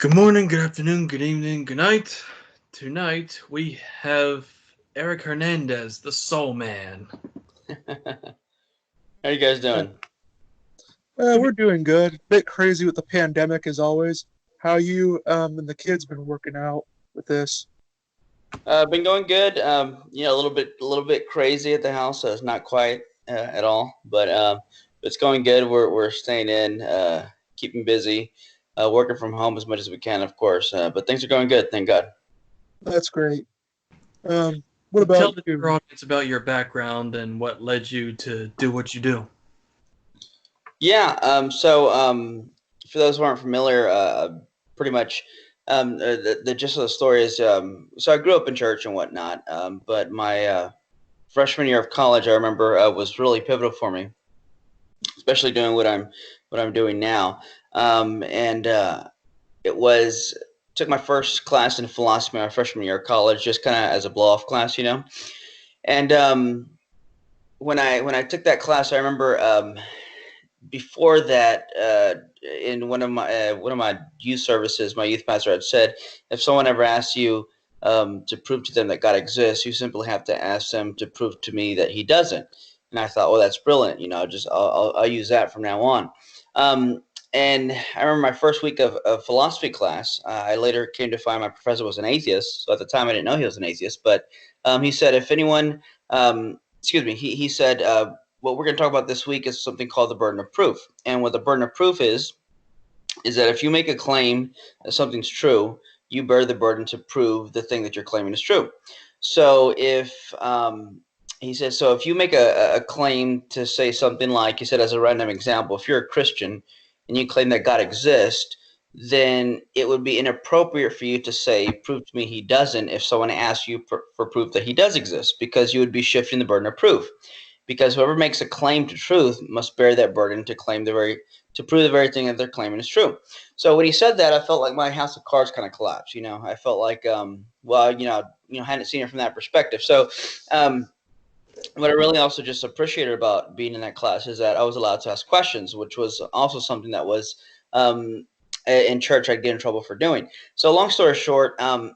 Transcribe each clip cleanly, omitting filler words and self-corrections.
Good morning, good afternoon, good evening, good night. Tonight we have Eric Hernandez, the Soul Man. How you guys doing? We're doing good. Bit crazy with the pandemic as always. How you and the kids been working out with this? Been going good. A little bit crazy at the house. So it's not quite at all, but it's going good. We're staying in, keeping busy, working from home as much as we can, of course. But things are going good, thank God. That's great. What Tell about the you? audience about your background and what led you to do what you do. Yeah. For those who aren't familiar, pretty much, the gist of the story is, so I grew up in church and whatnot. But my freshman year of college, I remember, was really pivotal for me, especially doing what I'm doing now. And it was Took my first class in philosophy my freshman year of college, just kind of as a blow off class. And when I took that class, I remember before that, in one of my youth services, my youth pastor had said, if someone ever asks you to prove to them that God exists, you simply have to ask them to prove to me that He doesn't. And I thought, well, that's brilliant. I'll use that from now on. Um, and I remember my first week of philosophy class. I later came to find my professor was an atheist. So at the time, I didn't know he was an atheist. But he said, if anyone, excuse me, he said, what we're going to talk about this week is something called the burden of proof. And what the burden of proof is that if you make a claim that something's true, you bear the burden to prove the thing that you're claiming is true. So if he says, so if you make a claim to say something like, he said, as a random example, if you're a Christian and you claim that God exists, then it would be inappropriate for you to say, prove to me he doesn't, if someone asks you for proof that he does exist, because you would be shifting the burden of proof. Because whoever makes a claim to truth must bear that burden to prove the very thing that they're claiming is true. So when he said that, I felt like my house of cards kind of collapsed. I felt like, hadn't seen it from that perspective. So, what I really also just appreciated about being in that class is that I was allowed to ask questions, which was also something that was in church I'd get in trouble for doing. So, long story short, I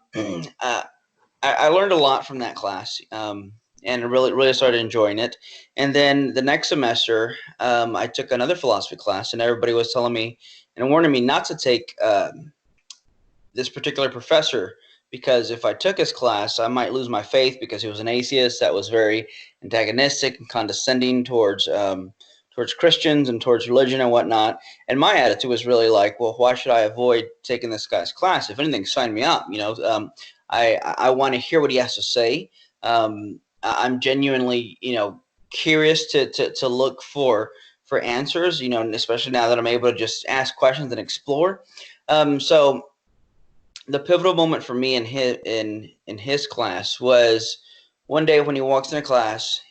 learned a lot from that class, and I really started enjoying it. And then the next semester, I took another philosophy class, and everybody was telling me and warning me not to take this particular professor, because if I took his class, I might lose my faith, because he was an atheist that was very antagonistic and condescending towards Christians and towards religion and whatnot. And my attitude was really like, well, why should I avoid taking this guy's class? If anything, sign me up. I want to hear what he has to say. I'm genuinely, curious to look for answers. And especially now that I'm able to just ask questions and explore. So the pivotal moment for me in his class was one day when he walks into class.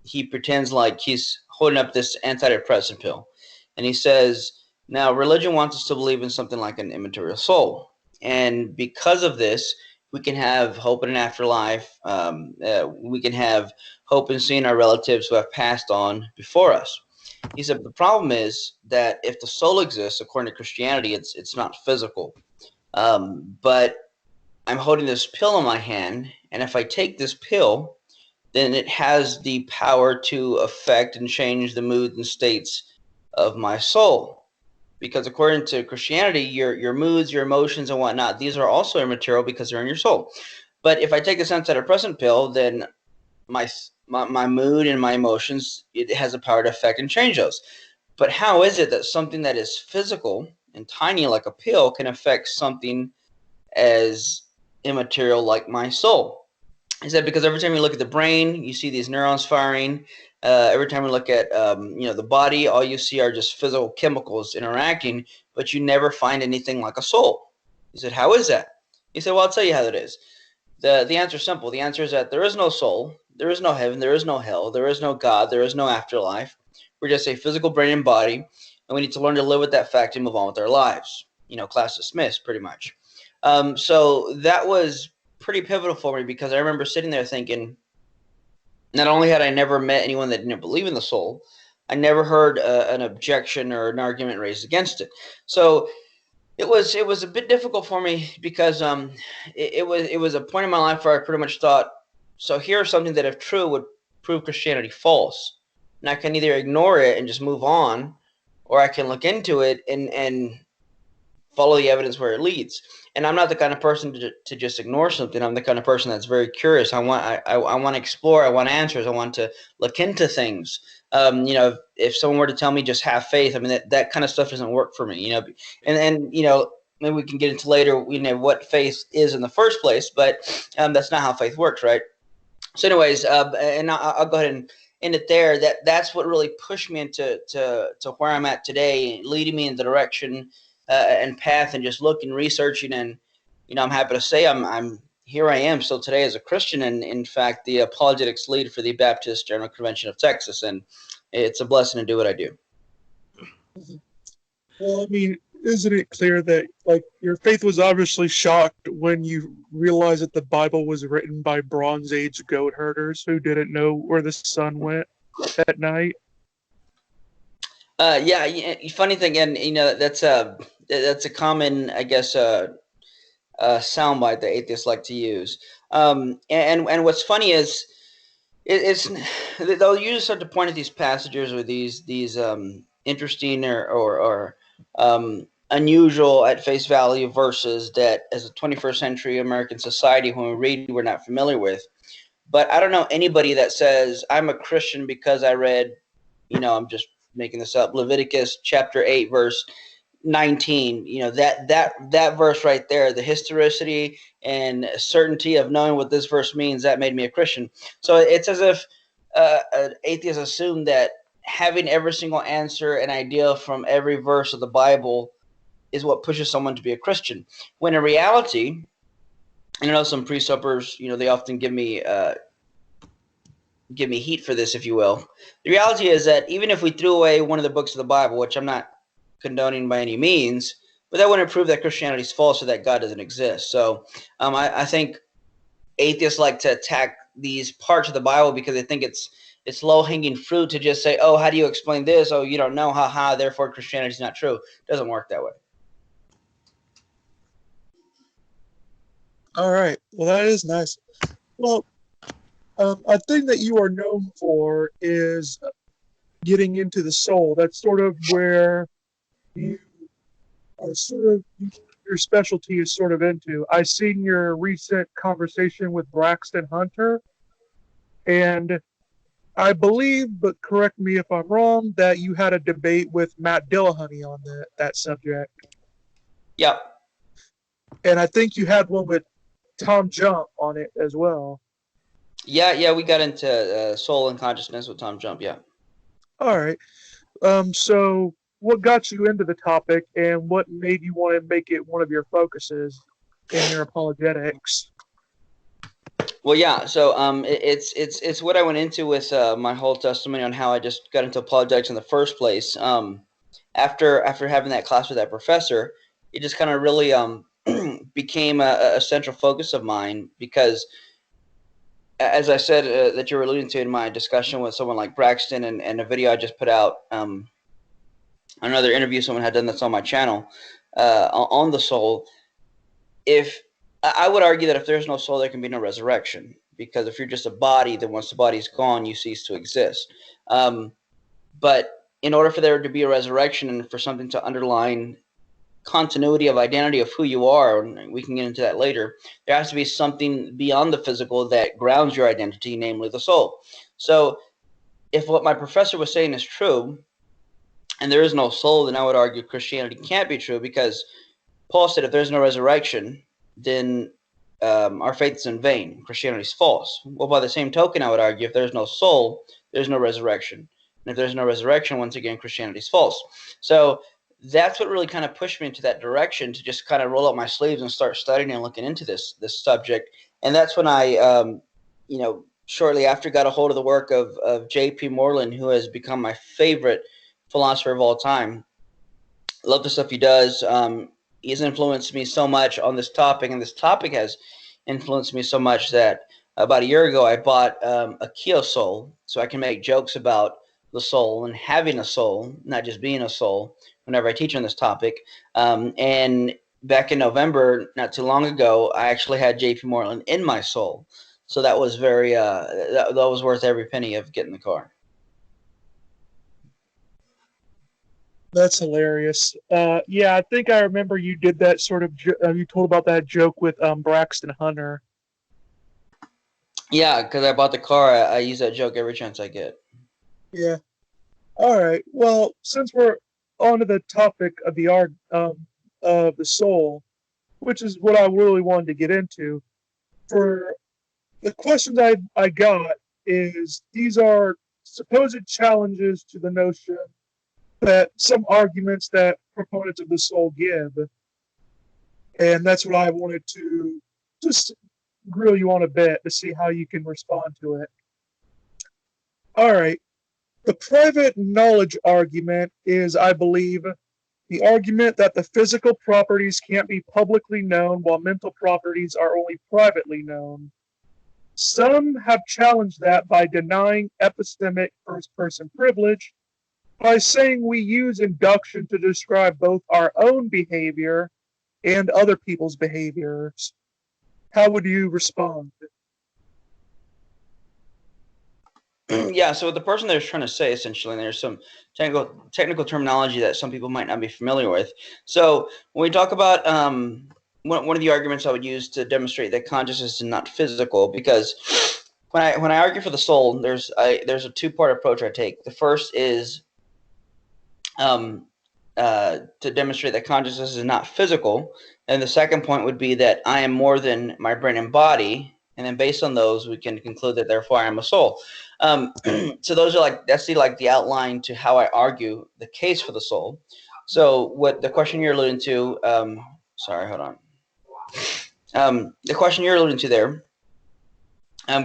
He pretends like he's holding up this antidepressant pill, and he says, "Now, religion wants us to believe in something like an immaterial soul, and because of this, we can have hope in an afterlife. We can have hope in seeing our relatives who have passed on before us." He said, "But the problem is that if the soul exists, according to Christianity, it's not physical. But I'm holding this pill in my hand, and if I take this pill, then it has the power to affect and change the moods and states of my soul. Because according to Christianity, your moods, your emotions, and whatnot, these are also immaterial because they're in your soul. But if I take this antidepressant pill, then my mood and my emotions, it has the power to affect and change those. But how is it that something that is physical and tiny like a pill can affect something as immaterial like my soul?" He said, because every time you look at the brain, you see these neurons firing. Every time you look at the body, all you see are just physical chemicals interacting, but you never find anything like a soul. He said, how is that? He said, well, I'll tell you how that is. The answer is simple. The answer is that there is no soul, there is no heaven, there is no hell, there is no God, there is no afterlife. We're just a physical brain and body, and we need to learn to live with that fact and move on with our lives. Class dismissed, pretty much. So that was pretty pivotal for me, because I remember sitting there thinking, not only had I never met anyone that didn't believe in the soul, I never heard an objection or an argument raised against it. So It was a bit difficult for me because it was a point in my life where I pretty much thought, so here's something that if true would prove Christianity false, and I can either ignore it and just move on, or I can look into it and follow the evidence where it leads. And I'm not the kind of person to just ignore something. I'm the kind of person that's very curious. I want to explore. I want answers. I want to look into things. If someone were to tell me just have faith, I mean that kind of stuff doesn't work for me. And maybe we can get into later. What faith is in the first place, but that's not how faith works, right? So, anyways, and I'll go ahead and end it there. That's what really pushed me into to where I'm at today, leading me in the direction and path, and just looking, researching, and I'm happy to say I'm here. I am still today as a Christian, and in fact, the apologetics lead for the Baptist General Convention of Texas, and it's a blessing to do what I do. Well, I mean, isn't it clear that like your faith was obviously shocked when you realized that the Bible was written by Bronze Age goat herders who didn't know where the sun went at night? Yeah. Funny thing, and that's a common, I guess, soundbite that atheists like to use. And what's funny is it's they'll usually start to point at these passages or these interesting or unusual at face value verses that as a 21st century American society, when we read, we're not familiar with. But I don't know anybody that says I'm a Christian because I read, I'm just making this up, Leviticus chapter 8 verse 19. That verse right there, the historicity and certainty of knowing what this verse means, that made me a Christian. So it's as if atheists assume that having every single answer and idea from every verse of the Bible is what pushes someone to be a Christian, when in reality, and I know some pre-suppers, they often give me heat for this, if you will. The reality is that even if we threw away one of the books of the Bible, which I'm not condoning by any means, but that wouldn't prove that Christianity is false or that God doesn't exist. So I think atheists like to attack these parts of the Bible because they think it's low-hanging fruit to just say, oh, how do you explain this? Oh, you don't know, haha, therefore Christianity is not true. It doesn't work that way. All right. Well, that is nice. Well, a thing that you are known for is getting into the soul. That's sort of where you are your specialty is sort of into. I seen your recent conversation with Braxton Hunter, and I believe, but correct me if I'm wrong, that you had a debate with Matt Dillahunty on that subject. Yep. And I think you had one with Tom Jump on it as well. Yeah, we got into soul and consciousness with Tom Jump, yeah. All right. So what got you into the topic, and what made you want to make it one of your focuses in your apologetics? Well, yeah. So it's what I went into with my whole testimony on how I just got into apologetics in the first place. After having that class with that professor, it just kind of really became a central focus of mine because, as I said, that you were alluding to in my discussion with someone like Braxton and a video I just put out, another interview someone had done that's on my channel on the soul. If I would argue that if there's no soul, there can be no resurrection, because if you're just a body, then once the body's gone, you cease to exist. But in order for there to be a resurrection and for something to underline continuity of identity of who you are, and we can get into that later, there has to be something beyond the physical that grounds your identity, namely the soul. So if what my professor was saying is true, and there is no soul, then I would argue Christianity can't be true, because Paul said if there's no resurrection, then our faith is in vain. Christianity is false. Well, by the same token, I would argue if there's no soul, there's no resurrection. And if there's no resurrection, once again, Christianity is false. So that's what really kind of pushed me into that direction, to just kind of roll up my sleeves and start studying and looking into this subject. And that's when I, shortly after got a hold of the work of J.P. Moreland, who has become my favorite philosopher of all time. Love the stuff he does. He's influenced me so much on this topic, and this topic has influenced me so much that about a year ago I bought a Keo soul, so I can make jokes about the soul and having a soul, not just being a soul, whenever I teach on this topic. And back in November, not too long ago, I actually had J.P. Moreland in my soul. So that was very that was worth every penny of getting the car. That's hilarious. Yeah, I think I remember you did that sort of. You told about that joke with Braxton Hunter. Yeah, because I bought the car. I use that joke every chance I get. Yeah. All right. Well, since we're on to the topic of the art of the soul, which is what I really wanted to get into, for the questions I got is these are supposed challenges to the notion that some arguments that proponents of the soul give, and that's what I wanted to just grill you on a bit to see how you can respond to it. All right. The private knowledge argument is, I believe, the argument that the physical properties can't be publicly known while mental properties are only privately known. Some have challenged that by denying epistemic first-person privilege, by saying we use induction to describe both our own behavior and other people's behaviors. How would you respond? Yeah, so what the person there is trying to say, essentially, and there's some technical terminology that some people might not be familiar with. So when we talk about one of the arguments I would use to demonstrate that consciousness is not physical, because when I argue for the soul, there's a two-part approach I take. The first is to demonstrate that consciousness is not physical, and the second point would be that I am more than my brain and body. And then based on those, we can conclude that therefore I am a soul. So those are that's the outline to how I argue the case for the soul. So what the question you're alluding to, sorry, hold on. The question you're alluding to there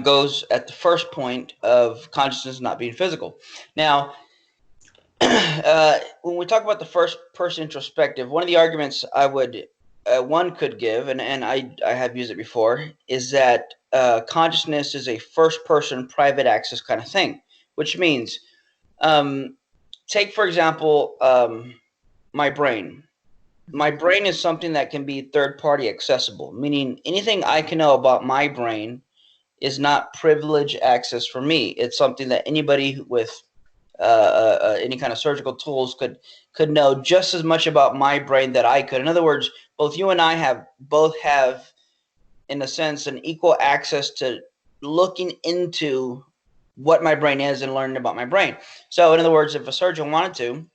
goes at the first point of consciousness not being physical. Now, when we talk about the first person introspective, one of the arguments one could give, and I have used it before, is that consciousness is a first-person private access kind of thing, which means, take for example, my brain. My brain is something that can be third-party accessible, meaning anything I can know about my brain is not privileged access for me. It's something that anybody with any kind of surgical tools could know just as much about my brain that I could. In other words, both you and I both have, in a sense, an equal access to looking into what my brain is and learning about my brain. So, in other words, if a surgeon wanted to,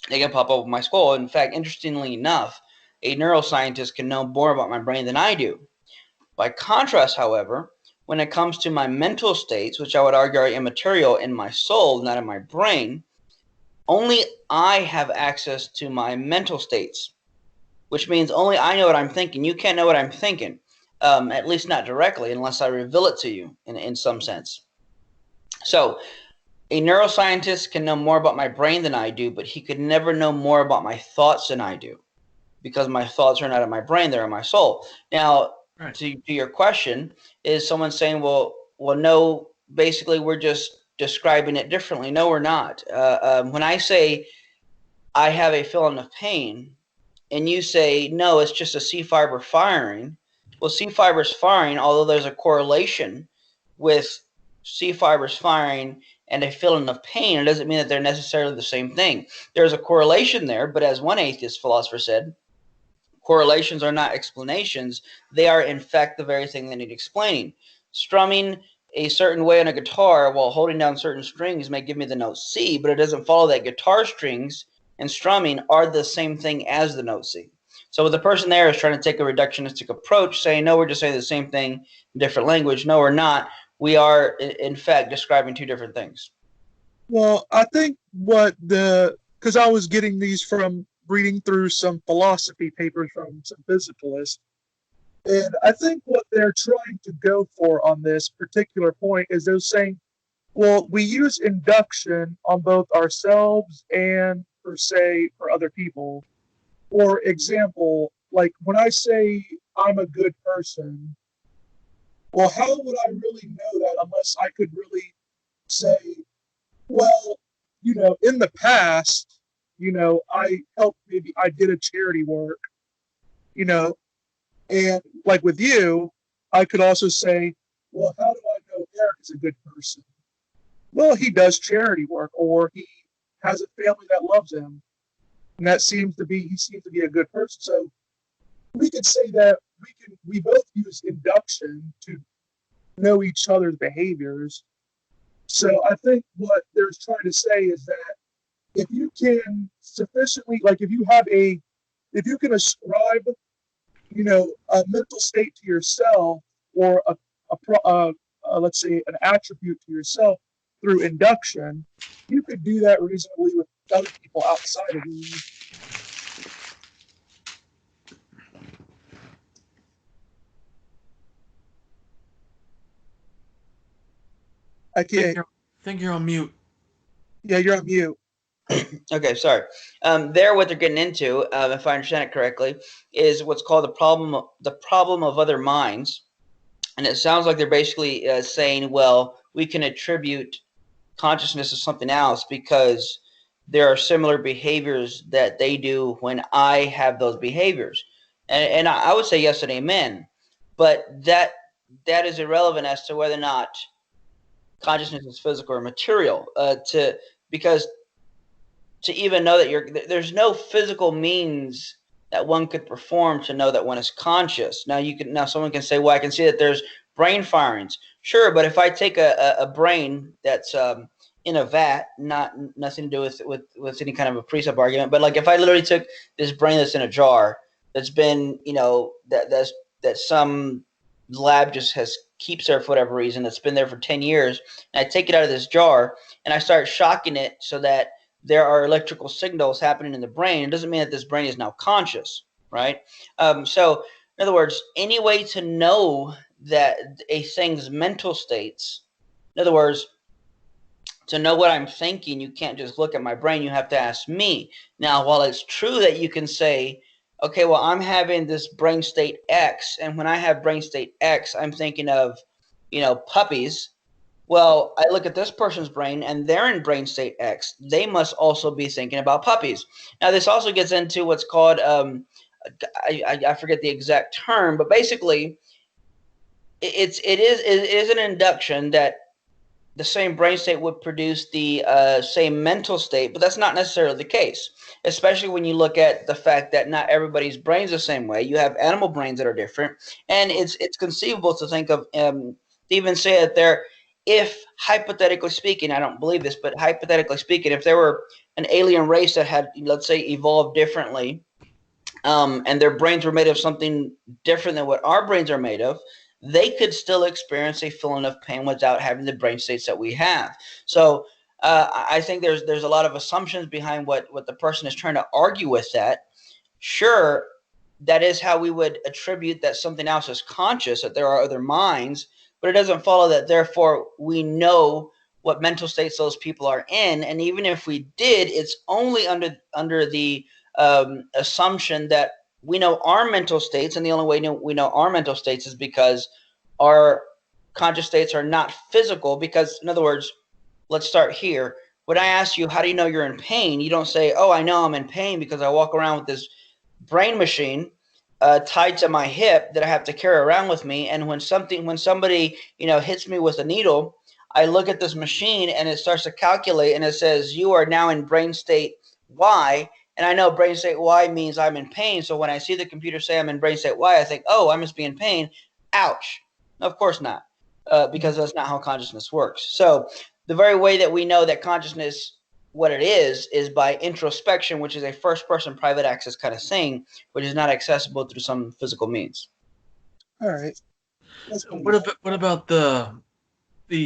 they can pop open my skull. In fact, interestingly enough, a neuroscientist can know more about my brain than I do. By contrast, however, when it comes to my mental states, which I would argue are immaterial in my soul, not in my brain, only I have access to my mental states, which means only I know what I'm thinking. You can't know what I'm thinking, at least not directly, unless I reveal it to you in some sense. So a neuroscientist can know more about my brain than I do, but he could never know more about my thoughts than I do, because my thoughts are not in my brain, they're in my soul. Now, Right. to your question, is someone saying, well, no, basically we're just describing it differently. No, we're not. When I say I have a feeling of pain, and you say, no, it's just a C fiber firing. Well, C fibers firing, although there's a correlation with C fibers firing and a feeling of pain, it doesn't mean that they're necessarily the same thing. There's a correlation there, but as one atheist philosopher said, correlations are not explanations. They are, in fact, the very thing they need explaining. Strumming a certain way on a guitar while holding down certain strings may give me the note C, but it doesn't follow that guitar strings and strumming are the same thing as the note C. So the person there is trying to take a reductionistic approach, saying, no, we're just saying the same thing in different language. No, we're not. We are, in fact, describing two different things. Well, I think because I was getting these from reading through some philosophy papers from some physicalists, and I think what they're trying to go for on this particular point is they're saying, well, we use induction on both ourselves and for other people. For example, like when I say I'm a good person, well, how would I really know that unless I could really say, well, in the past, I did a charity work, you know, and like with you, I could also say, well, how do I know Eric is a good person? Well, he does charity work, or he has a family that loves him, and he seems to be a good person. So we could say that we both use induction to know each other's behaviors. So I think what they're trying to say is that if you can sufficiently, like if you can ascribe, a mental state to yourself, or let's say an attribute to yourself through induction, you could do that reasonably with other people outside of you. I can't. I think you're on mute. Yeah, you're on mute. Okay, sorry. There, what they're getting into, if I understand it correctly, is what's called the problem of other minds, and it sounds like they're basically saying, well, we can attribute consciousness to something else because there are similar behaviors that they do when I have those behaviors, and I would say yes and amen, but that is irrelevant as to whether or not consciousness is physical or material. Because to even know that there's no physical means that one could perform to know that one is conscious. Now someone can say, well, I can see that there's brain firings. Sure, but if I take a brain that's in a vat, nothing to do with any kind of a precept argument, but like if I literally took this brain that's in a jar, that's been, that some lab just keeps there for whatever reason, that's been there for 10 years, and I take it out of this jar and I start shocking it so that there are electrical signals happening in the brain, it doesn't mean that this brain is now conscious, right? So in other words, any way to know that a thing's mental states, in other words, to know what I'm thinking, you can't just look at my brain, you have to ask me. Now, while it's true that you can say, okay, well, I'm having this brain state X, and when I have brain state X, I'm thinking of, puppies. Well, I look at this person's brain and they're in brain state X. They must also be thinking about puppies. Now, this also gets into what's called, I forget the exact term, but basically it is an induction that the same brain state would produce the same mental state, but that's not necessarily the case, especially when you look at the fact that not everybody's brain's the same way. You have animal brains that are different, and it's conceivable to think of, to even say that if hypothetically speaking, I don't believe this, but hypothetically speaking, if there were an alien race that had, let's say, evolved differently, and their brains were made of something different than what our brains are made of, they could still experience a feeling of pain without having the brain states that we have. So I think there's a lot of assumptions behind what the person is trying to argue with that. Sure, that is how we would attribute that something else is conscious, that there are other minds, but it doesn't follow that therefore we know what mental states those people are in. And even if we did, it's only under the assumption that we know our mental states, and the only way we know our mental states is because our conscious states are not physical. Because, in other words, let's start here. When I ask you, how do you know you're in pain? You don't say, oh, I know I'm in pain because I walk around with this brain machine tied to my hip that I have to carry around with me. And when somebody hits me with a needle, I look at this machine and it starts to calculate, and it says you are now in brain state Y. And I know brain state Y means I'm in pain. So when I see the computer say I'm in brain state Y, I think, oh, I must be in pain. Ouch. No, of course not, because that's not how consciousness works. So the very way that we know that consciousness, what it is by introspection, which is a first-person private access kind of thing, which is not accessible through some physical means. All right. What about the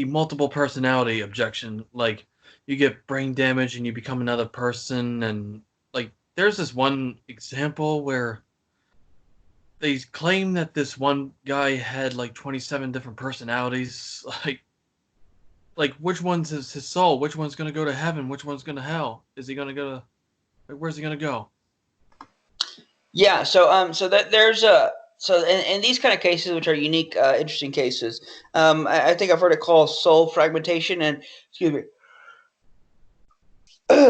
multiple personality objection? Like, you get brain damage and you become another person, and like there's this one example where they claim that this one guy had like 27 different personalities. Like which one's his soul? Which one's gonna go to heaven? Which one's gonna hell? Is he gonna go to, where's he gonna go? Yeah, so that there's so in these kind of cases, which are unique, interesting cases, I think I've heard it called soul fragmentation, and excuse me,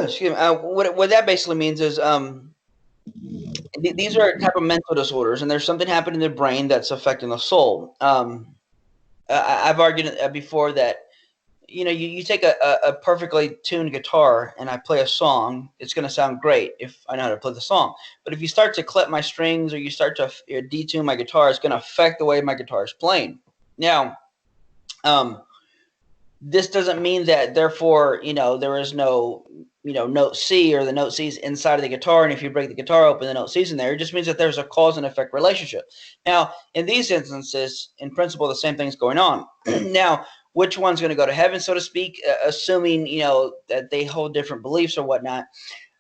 excuse me, what that basically means is these are a type of mental disorders, and there's something happening in the brain that's affecting the soul. I've argued before that you take a perfectly tuned guitar and I play a song, it's going to sound great if I know how to play the song. But if you start to clip my strings or you start to detune my guitar, it's going to affect the way my guitar is playing. Now, this doesn't mean that therefore there is no note C, or the note C is inside of the guitar, and if you break the guitar open, the note C is in there. It just means that there's a cause and effect relationship. Now, in these instances, in principle, the same thing is going on. Now, which one's going to go to heaven, so to speak, assuming that they hold different beliefs or whatnot.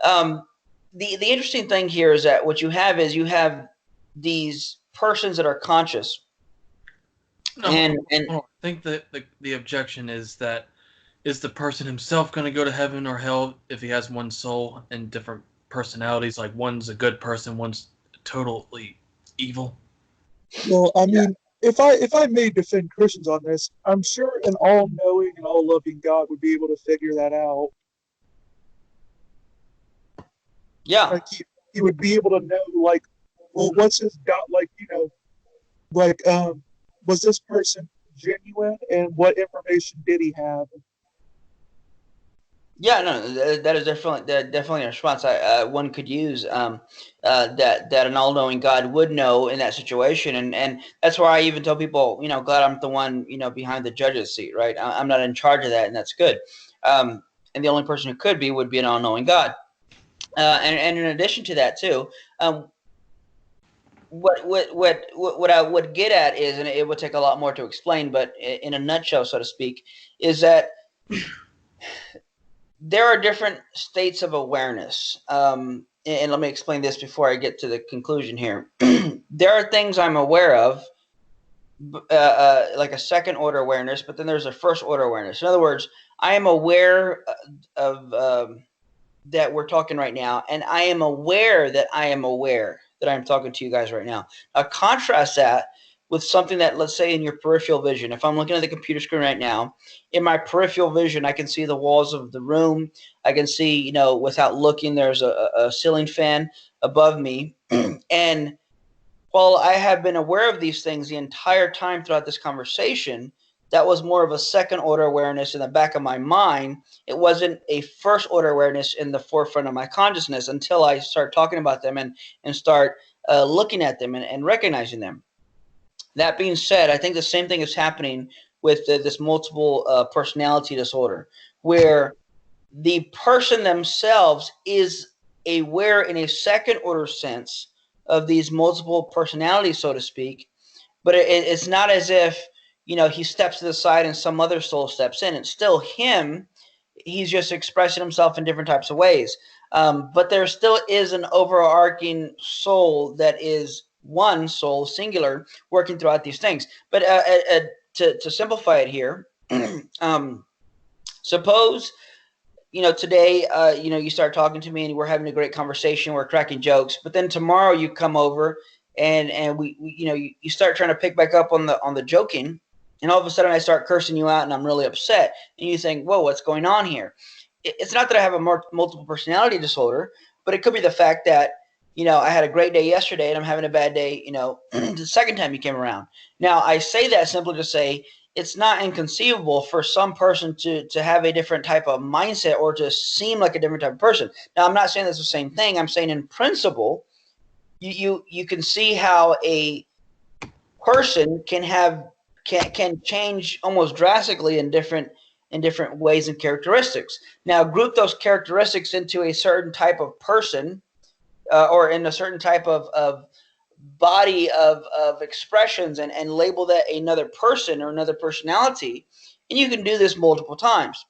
The interesting thing here is that what you have is these persons that are conscious. No, and I think that the objection is that is the person himself going to go to heaven or hell if he has one soul and different personalities? Like one's a good person, one's totally evil. Well, I mean, if I may defend Christians on this, I'm sure an all-knowing and all-loving God would be able to figure that out. Yeah. Like he would be able to know, like, well, what's his God, like, was this person genuine, and what information did he have? Yeah, no, that is definitely a response one could use. That an all-knowing God would know in that situation, and that's why I even tell people, God, I'm the one, behind the judge's seat, right? I'm not in charge of that, and that's good. And the only person who could be would be an all-knowing God. And in addition to that, too, what I would get at is, and it would take a lot more to explain, but in a nutshell, so to speak, is that there are different states of awareness. And let me explain this before I get to the conclusion here. There are things I'm aware of, like a second order awareness, but then there's a first order awareness. In other words, I am aware of that we're talking right now, and I am aware that I'm talking to you guys right now. Contrast that with something that, let's say, in your peripheral vision. If I'm looking at the computer screen right now, in my peripheral vision, I can see the walls of the room. I can see, without looking, there's a ceiling fan above me. And while I have been aware of these things the entire time throughout this conversation, that was more of a second order awareness in the back of my mind. It wasn't a first order awareness in the forefront of my consciousness until I start talking about them and start looking at them and recognizing them. That being said, I think the same thing is happening with this multiple personality disorder, where the person themselves is aware in a second order sense of these multiple personalities, so to speak, but it's not as if he steps to the side and some other soul steps in. It's still him. He's just expressing himself in different types of ways. But there still is an overarching soul that is one soul, singular, working throughout these things. But to simplify it here, suppose today, you start talking to me and we're having a great conversation, we're cracking jokes, but then tomorrow you come over and we you start trying to pick back up on the joking, and all of a sudden I start cursing you out and I'm really upset, and you think, whoa, what's going on here? It's not that I have a multiple personality disorder, but it could be the fact that I had a great day yesterday and I'm having a bad day the second time you came around. Now I say that simply to say it's not inconceivable for some person to have a different type of mindset or to seem like a different type of person. Now, I'm not saying that's the same thing. I'm saying in principle, you can see how a person can change almost drastically in different ways and characteristics. Now, group those characteristics into a certain type of person or in a certain type of body of expressions and label that another person or another personality, and you can do this multiple times.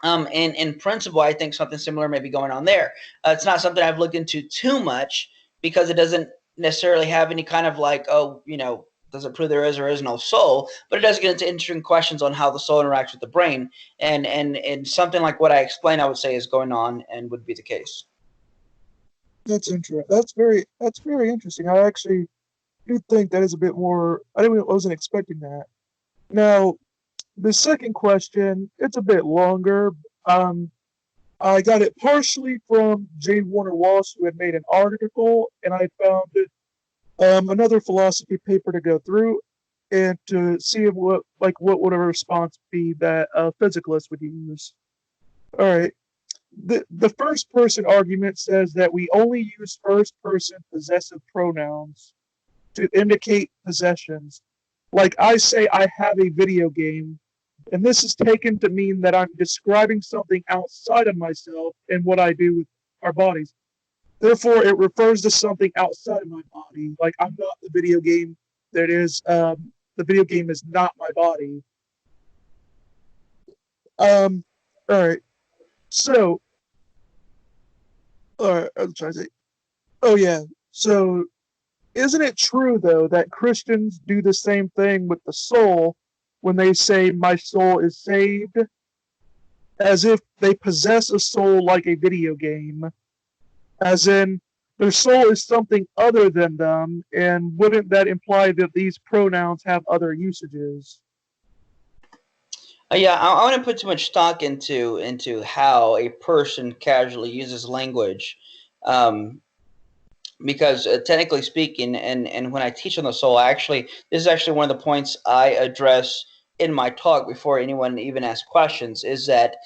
And in principle, I think something similar may be going on there. It's not something I've looked into too much because it doesn't necessarily have any kind of like, does it prove there is or is no soul? But it does get into interesting questions on how the soul interacts with the brain, and something like what I explained, I would say is going on and would be the case. That's interesting. That's very interesting. I actually do think that is a bit more. I wasn't expecting that. Now, the second question, it's a bit longer. I got it partially from J. Warner Wallace, who had made an article, and I found another philosophy paper to go through and to see what would a response be that a physicalist would use. All right. The first person argument says that we only use first person possessive pronouns to indicate possessions. Like I say, I have a video game, and this is taken to mean that I'm describing something outside of myself and what I do with our bodies. Therefore, it refers to something outside of my body. Like I'm not the video game that is. The video game is not my body. Um. All right. So, I'm trying to say. Oh yeah. So, isn't it true though that Christians do the same thing with the soul when they say my soul is saved, as if they possess a soul like a video game, as in their soul is something other than them, and wouldn't that imply that these pronouns have other usages? Yeah, I want to put too much stock into how a person casually uses language, um, because technically speaking, and when I teach on the soul, this is actually one of the points I address in my talk before anyone even asks questions. Is that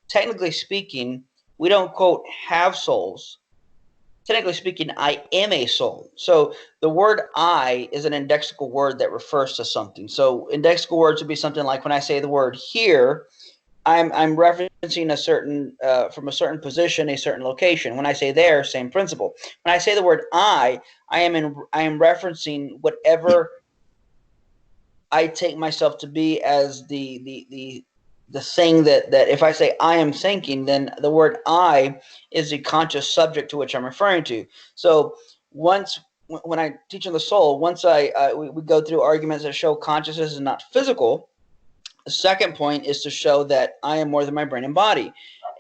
technically speaking, we don't quote have souls. Technically speaking, I am a soul. So the word I is an indexical word that refers to something. So indexical words would be something like when I say the word here, I'm referencing a certain from a certain position, a certain location. When I say there, same principle. When I say the word I am referencing whatever I take myself to be as the thing that if I say I am thinking, then the word I is the conscious subject to which I'm referring to. So once when I teach on the soul, once we go through arguments that show consciousness is not physical. The second point is to show that I am more than my brain and body.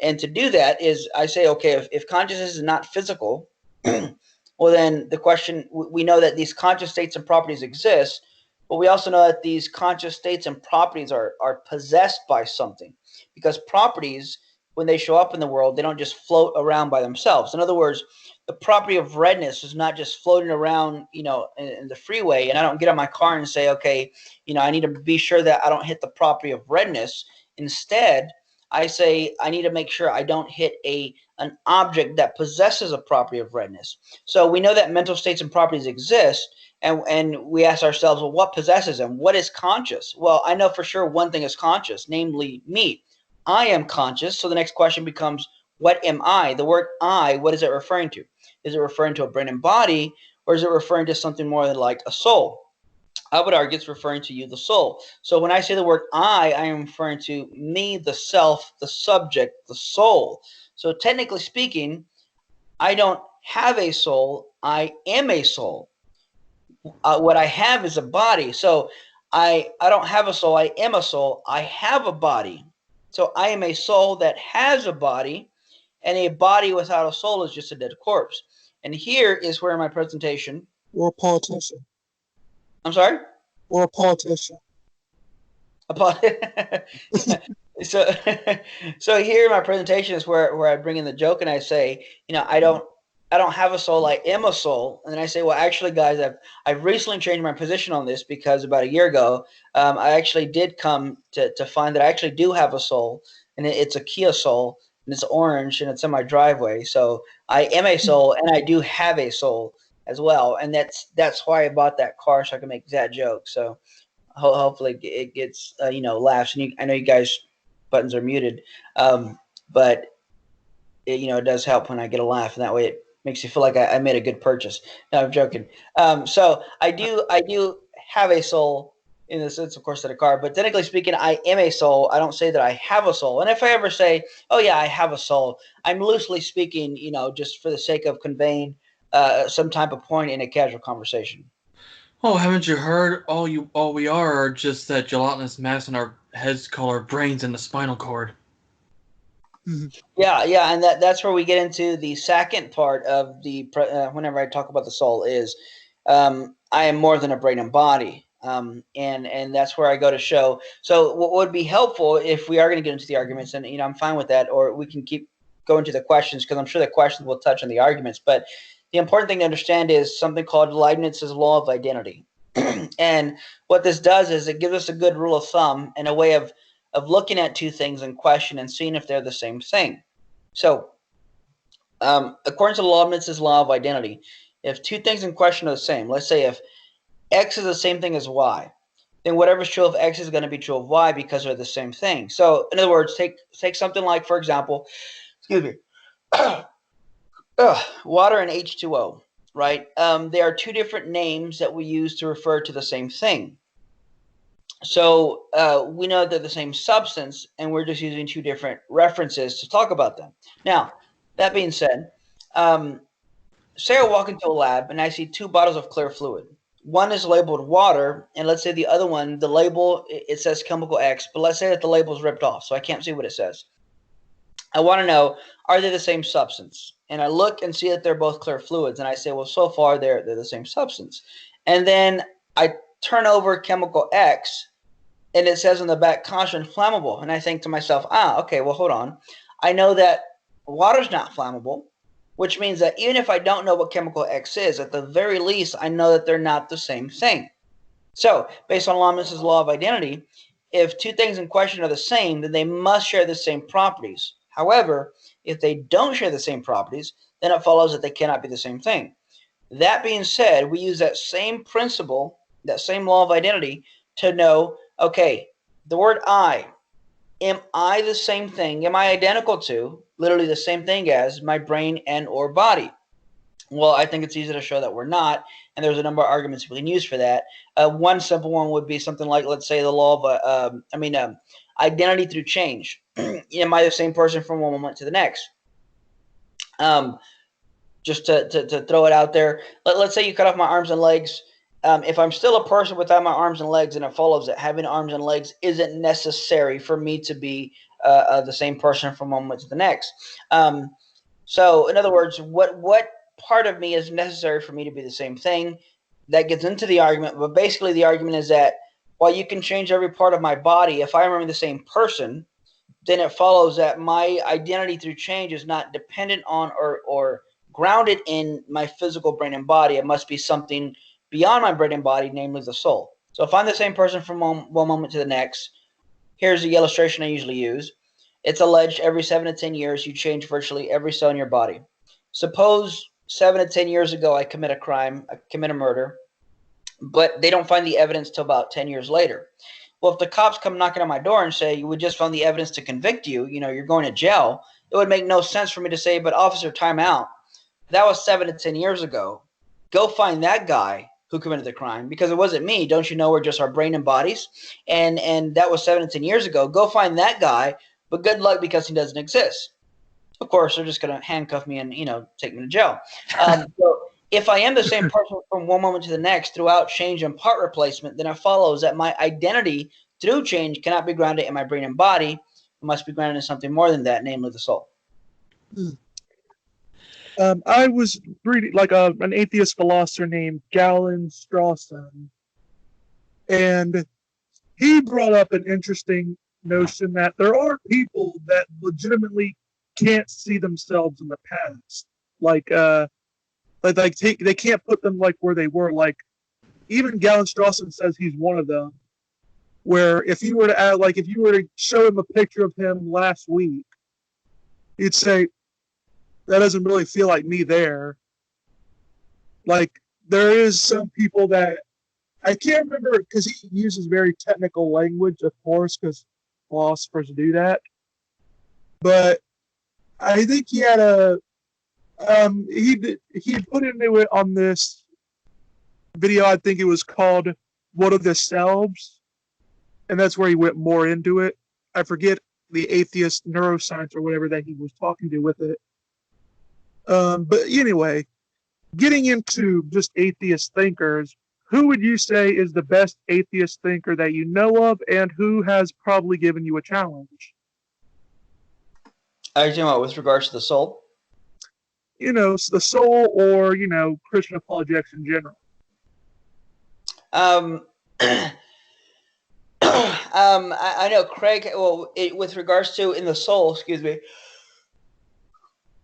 And to do that is I say, okay, if consciousness is not physical, well, then the question, we know that these conscious states and properties exist, but we also know that these conscious states and properties are possessed by something. Because properties, when they show up in the world, they don't just float around by themselves. In other words, the property of redness is not just floating around, in the freeway, and I don't get in my car and say, okay, I need to be sure that I don't hit the property of redness. Instead, I say I need to make sure I don't hit an object that possesses a property of redness. So we know that mental states and properties exist, and we ask ourselves, well, what possesses them? What is conscious? Well, I know for sure one thing is conscious, namely me. I am conscious. So the next question becomes, what am I? The word I, what is it referring to? Is it referring to a brain and body, or is it referring to something more than like a soul? I would argue it's referring to you, the soul. So when I say the word I am referring to me, the self, the subject, the soul. So technically speaking, I don't have a soul. I am a soul. What I have is a body. So I don't have a soul. I am a soul. I have a body. So I am a soul that has a body, and a body without a soul is just a dead corpse. And here is where my presentation. Or a politician. I'm sorry? Or a politician. so so here in my presentation is where I bring in the joke and I say, I don't have a soul, I am a soul. And then I say, well, actually, guys, I've recently changed my position on this, because about a year ago, I actually did come to find that I actually do have a soul, and it's a Kia Soul, and it's orange, and it's in my driveway. So I am a soul, and I do have a soul as well, and that's why I bought that car, so I can make that joke. So hopefully it gets laughs. And I know you guys buttons are muted, but it does help when I get a laugh, and that way it makes you feel like I made a good purchase. No, I'm joking. So I do have a soul in the sense, of course, that a car, but technically speaking, I am a soul. I don't say that I have a soul. And if I ever say, oh yeah, I have a soul, I'm loosely speaking, just for the sake of conveying some type of point in a casual conversation. Oh, haven't you heard? All we are just that gelatinous mass in our heads called our brains and the spinal cord. Yeah, and that's where we get into the second part of the whenever I talk about the soul is I am more than a brain and body, and that's where I go to show. So what would be helpful if we are going to get into the arguments, and I'm fine with that, or we can keep go into the questions because I'm sure the questions will touch on the arguments. But the important thing to understand is something called Leibniz's law of identity. And what this does is it gives us a good rule of thumb and a way of looking at two things in question and seeing if they're the same thing. So according to Leibniz's law of identity, if two things in question are the same, let's say if X is the same thing as Y, then whatever's true of X is going to be true of Y because they're the same thing. So in other words, take something like, for example, excuse me, water and H2O, right? They are two different names that we use to refer to the same thing. So we know they're the same substance, and we're just using two different references to talk about them. Now, that being said, say I walk into a lab and I see two bottles of clear fluid. One is labeled water, and let's say the other one, the label, it says chemical X, but let's say that the label is ripped off, so I can't see what it says. I want to know, are they the same substance? And I look and see that they're both clear fluids, and I say, well, so far they're the same substance. And then I turn over chemical X, and it says on the back, constant flammable. And I think to myself, okay, well, hold on. I know that water's not flammable, which means that even if I don't know what chemical X is, at the very least, I know that they're not the same thing. So, based on Leibniz's law of identity, if two things in question are the same, then they must share the same properties. However, if they don't share the same properties, then it follows that they cannot be the same thing. That being said, we use that same principle, that same law of identity, to know, okay, the word I, am I the same thing? Am I identical to, literally the same thing as, my brain and or body? Well, I think it's easy to show that we're not, and there's a number of arguments we can use for that. One simple one would be something like, let's say, the law of, identity through change. Am I the same person from one moment to the next? Just to throw it out there, let's say you cut off my arms and legs. If I'm still a person without my arms and legs, then it follows that having arms and legs isn't necessary for me to be the same person from one moment to the next. So, in other words, what part of me is necessary for me to be the same thing? That gets into the argument, but basically the argument is that while you can change every part of my body, if I remain the same person, then it follows that my identity through change is not dependent on or grounded in my physical brain and body. It must be something beyond my brain and body, namely the soul. So if I'm the same person from one moment to the next, here's the illustration I usually use. It's alleged every 7 to 10 years you change virtually every cell in your body. Suppose 7 to 10 years ago I commit a crime, I commit a murder, but they don't find the evidence till about 10 years later. Well, if the cops come knocking on my door and say, we just found the evidence to convict you, you're going to jail, it would make no sense for me to say, but officer, time out. That was 7 to 10 years ago. Go find that guy who committed the crime, because it wasn't me. Don't you know we're just our brain and bodies? And that was 7 to 10 years ago. Go find that guy, but good luck because he doesn't exist. Of course, they're just going to handcuff me and, take me to jail. So if I am the same person from one moment to the next throughout change and part replacement, then it follows that my identity through change cannot be grounded in my brain and body. It must be grounded in something more than that, namely the soul. I was reading an atheist philosopher named Galen Strawson, and he brought up an interesting notion that there are people that legitimately can't see themselves in the past, they can't put them where they were. Even Galen Strawson says he's one of them. Where if you were to show him a picture of him last week, he'd say, that doesn't really feel like me there. There is some people that I can't remember, because he uses very technical language, of course, because philosophers do that. But I think he had he put into it on this video. I think it was called "What of the Selves," and that's where he went more into it. I forget the atheist neuroscience or whatever that he was talking to with it. But anyway, getting into just atheist thinkers, who would you say is the best atheist thinker that you know of, and who has probably given you a challenge? Are you talking about with regards to the soul? The soul, or Christian apologetics in general. I know Craig. Well, with regards to in the soul, excuse me.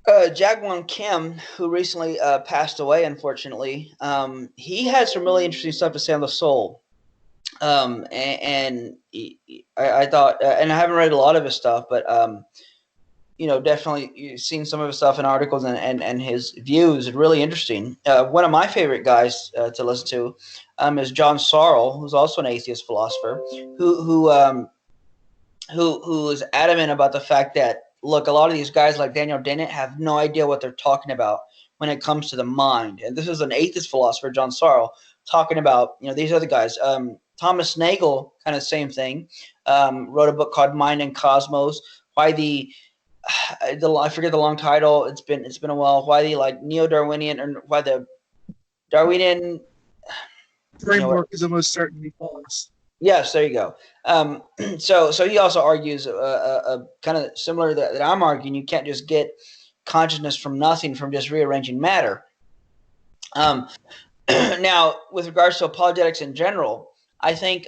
Jagwon Kim, who recently passed away, unfortunately, he had some really interesting stuff to say on the soul. I thought, and I haven't read a lot of his stuff, but definitely you've seen some of his stuff in articles and his views are really interesting. One of my favorite guys to listen to is John Searle, who's also an atheist philosopher, who is adamant about the fact that, look, a lot of these guys like Daniel Dennett have no idea what they're talking about when it comes to the mind. And this is an atheist philosopher, John Searle, talking about these other guys. Thomas Nagel, kind of same thing, wrote a book called Mind and Cosmos. Why I forget the long title. It's been a while. Why the neo-Darwinian, or why the Darwinian Framework is almost certainly false. Yes, there you go. So he also argues kind of similar that I'm arguing. You can't just get consciousness from nothing from just rearranging matter. Now, with regards to apologetics in general, I think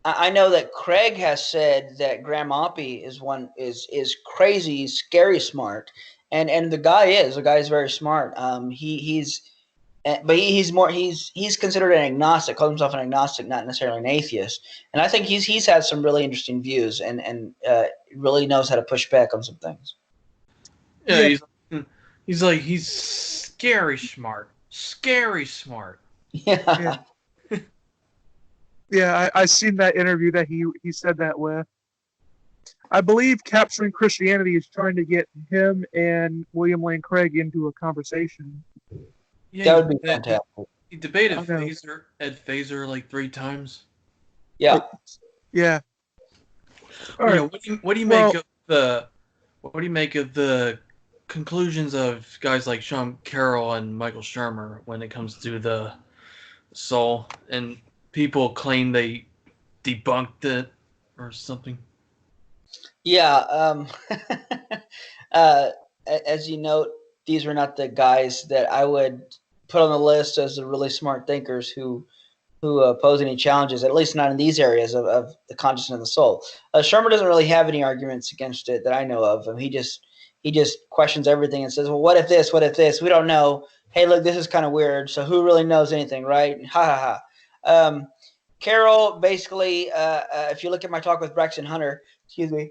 I know that Craig has said that Graham Oppy is crazy, scary smart, and the guy is very smart. He's considered an agnostic, calls himself an agnostic, not necessarily an atheist. And I think he's had some really interesting views and really knows how to push back on some things. Yeah, he's scary smart. Scary smart. Yeah. Yeah, I seen that interview that he said that with. I believe Capturing Christianity is trying to get him and William Lane Craig into a conversation. Yeah, that would be fantastic. He debated Ed Phaser like 3 times. Yeah. Yeah. All right. What do you make of the conclusions of guys like Sean Carroll and Michael Shermer when it comes to the soul, and people claim they debunked it or something? Yeah. As you note, these were not the guys that I would put on the list as the really smart thinkers who pose any challenges, at least not in these areas of the consciousness and the soul. Shermer doesn't really have any arguments against it that I know of. He just questions everything and says, well, what if this? What if this? We don't know. Hey, look, this is kind of weird. So who really knows anything, right? Ha ha ha. Carol, basically, if you look at my talk with Braxton Hunter, excuse me,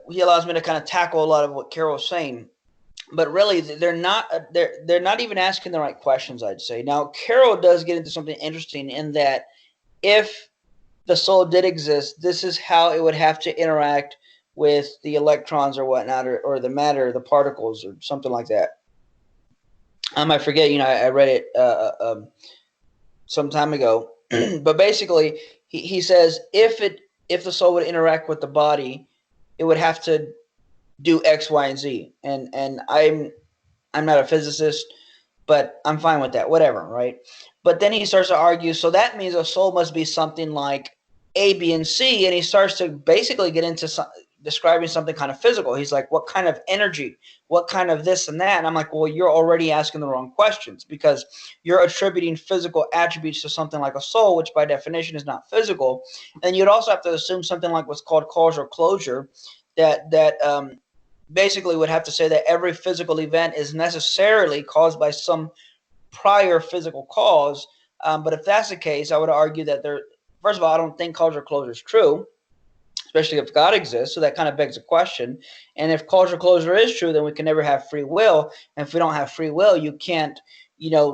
he allows me to kind of tackle a lot of what Carol's saying. But really, they're not even asking the right questions, I'd say. Now, Carol does get into something interesting in that if the soul did exist, this is how it would have to interact with the electrons or whatnot, or the matter, the particles, or something like that. I forget. I read it some time ago, but basically, he says if the soul would interact with the body, it would have to do X, Y, and Z. And I'm not a physicist, but I'm fine with that. Whatever, right? But then he starts to argue, so that means a soul must be something like A, B, and C, and he starts to basically get into describing something kind of physical. He's like, what kind of energy? What kind of this and that? And I'm like, well, you're already asking the wrong questions, because you're attributing physical attributes to something like a soul, which by definition is not physical. And you'd also have to assume something like what's called causal closure, that basically would have to say that every physical event is necessarily caused by some prior physical cause. But if that's the case, I would argue that first of all, I don't think causal closure is true, especially if God exists. So that kind of begs a question. And if causal closure is true, then we can never have free will. And if we don't have free will, you can't,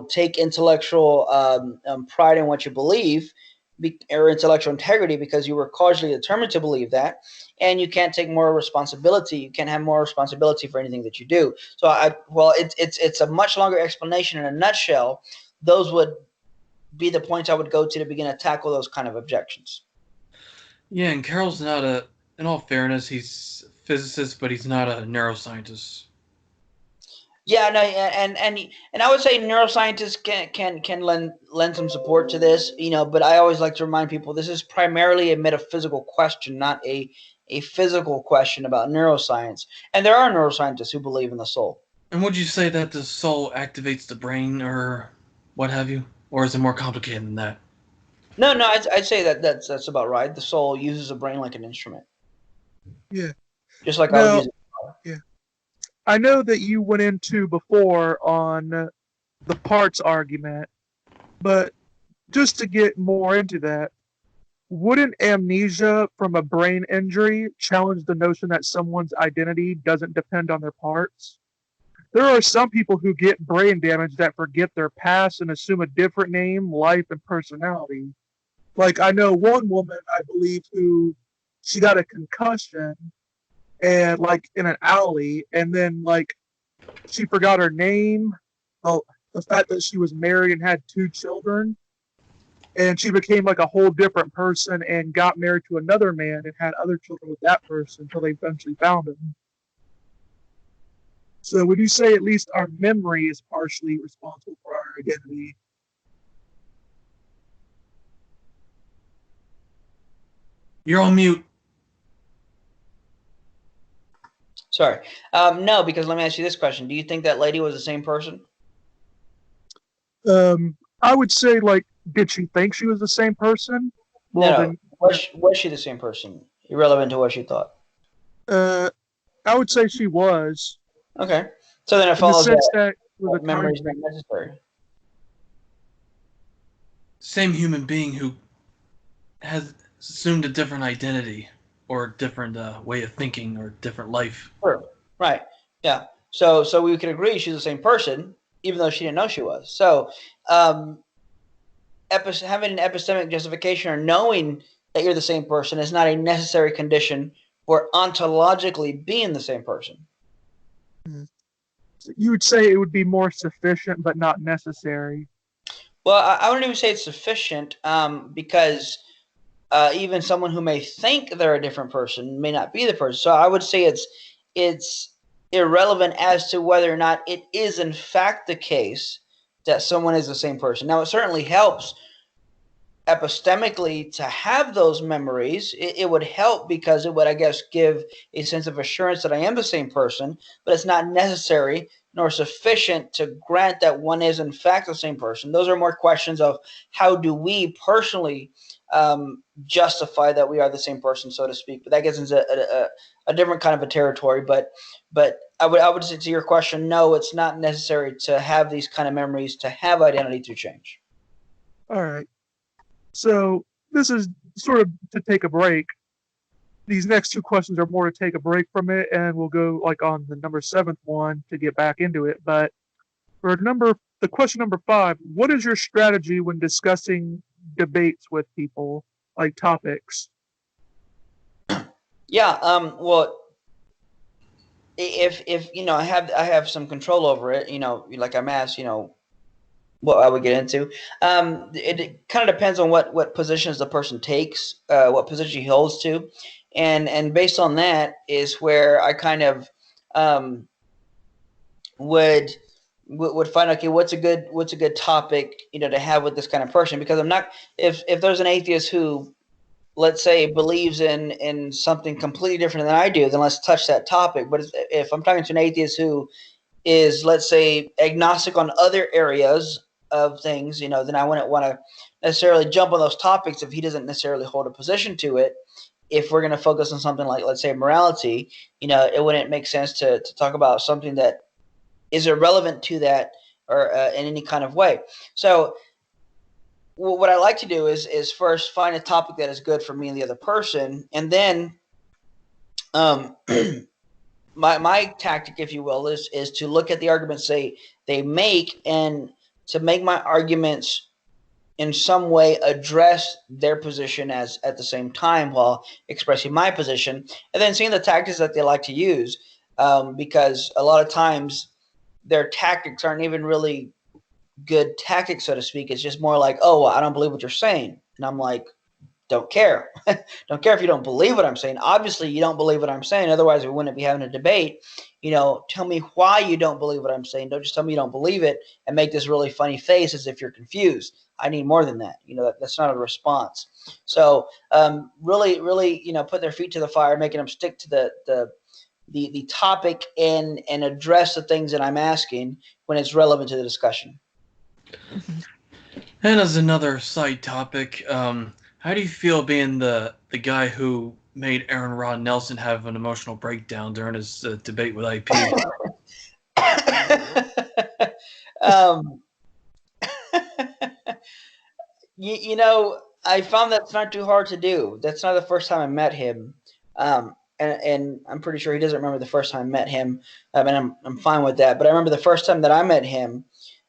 take intellectual pride in what you believe, or intellectual integrity, because you were causally determined to believe that, and you can't take moral responsibility. You can't have moral responsibility for anything that you do. So it's a much longer explanation. In a nutshell, those would be the points I would go to begin to tackle those kind of objections. Yeah, and Carroll's not in all fairness, he's a physicist, but he's not a neuroscientist. Yeah, no, and I would say neuroscientists can lend some support to this, but I always like to remind people this is primarily a metaphysical question, not a physical question about neuroscience. And there are neuroscientists who believe in the soul. And would you say that the soul activates the brain or what have you? Or is it more complicated than that? No, I'd say that's about right. The soul uses a brain like an instrument, Yeah. just like I would Now, use it. yeah, I know that you went into before on the parts argument, but just to get more into that, wouldn't amnesia from a brain injury challenge the notion that someone's identity doesn't depend on their parts? There are some people who get brain damage that forget their past and assume a different name, life, and personality. Like, I know one woman, I believe, who she got a concussion and like in an alley, and then like she forgot her name, oh, the fact that she was married and had 2 children, and she became like a whole different person and got married to another man and had other children with that person until they eventually found him. So would you say at least our memory is partially responsible for our identity? You're on mute. Sorry. No, because let me ask you this question: do you think that lady was the same person? I would say, like, did she think she was the same person? No, Well, no. then, Was she the same person? Irrelevant to what she thought. uh, I would say she was, Okay. So then it in the follows sense that that with a memory time is not frame. necessary. Same human being who has assumed a different identity or a different way of thinking or different life. Sure. Right. Yeah. So we could agree she's the same person, even though she didn't know she was. So um, having an epistemic justification or knowing that you're the same person is not a necessary condition for ontologically being the same person. You would say it would be more sufficient, but not necessary. Well, I wouldn't even say it's sufficient because even someone who may think they're a different person may not be the person. So I would say it's irrelevant as to whether or not it is in fact the case that someone is the same person. Now, it certainly helps epistemically to have those memories. It would help because it would, I guess, give a sense of assurance that I am the same person, but it's not necessary nor sufficient to grant that one is in fact the same person. Those are more questions of how do we personally justify that we are the same person, so to speak. But that gets into a different kind of a territory. But I would say to your question, no, it's not necessary to have these kind of memories to have identity through change. All right. So this is sort of to take a break. These next 2 questions are more to take a break from it, and we'll go like on the number 7th one to get back into it. But for the question number 5, what is your strategy when discussing debates with people, like topics? Yeah. Well, if I have some control over it, like I'm asked, what I would get into. It kind of depends on what positions the person takes, what position he holds to, and based on that is where I kind of would find, okay, what's a good topic to have with this kind of person, because I'm not, if there's an atheist who, let's say, believes in something completely different than I do, then let's touch that topic. But if I'm talking to an atheist who is, let's say, agnostic on other areas of things, then I wouldn't want to necessarily jump on those topics if he doesn't necessarily hold a position to it. If we're going to focus on something like, let's say, morality, it wouldn't make sense to talk about something that is irrelevant to that, or in any kind of way. So what I like to do is first find a topic that is good for me and the other person, and then my tactic, if you will, is to look at the arguments they make, and to make my arguments in some way address their position as at the same time while expressing my position, and then seeing the tactics that they like to use, because a lot of times their tactics aren't even really good tactics, so to speak. It's just more like, oh, well, I don't believe what you're saying, and I'm like, don't care. Don't care if you don't believe what I'm saying. Obviously, you don't believe what I'm saying. Otherwise, we wouldn't be having a debate. Tell me why you don't believe what I'm saying. Don't just tell me you don't believe it and make this really funny face as if you're confused. I need more than that. That's not a response. So, really, really, put their feet to the fire, making them stick to the topic, and address the things that I'm asking when it's relevant to the discussion. And as another side topic, how do you feel being the guy who made Aaron Rod Nelson have an emotional breakdown during his debate with IP? um, you know, I found that's not too hard to do. That's not the first time I met him. And I'm pretty sure he doesn't remember the first time I met him. And I'm fine with that. But I remember the first time that I met him,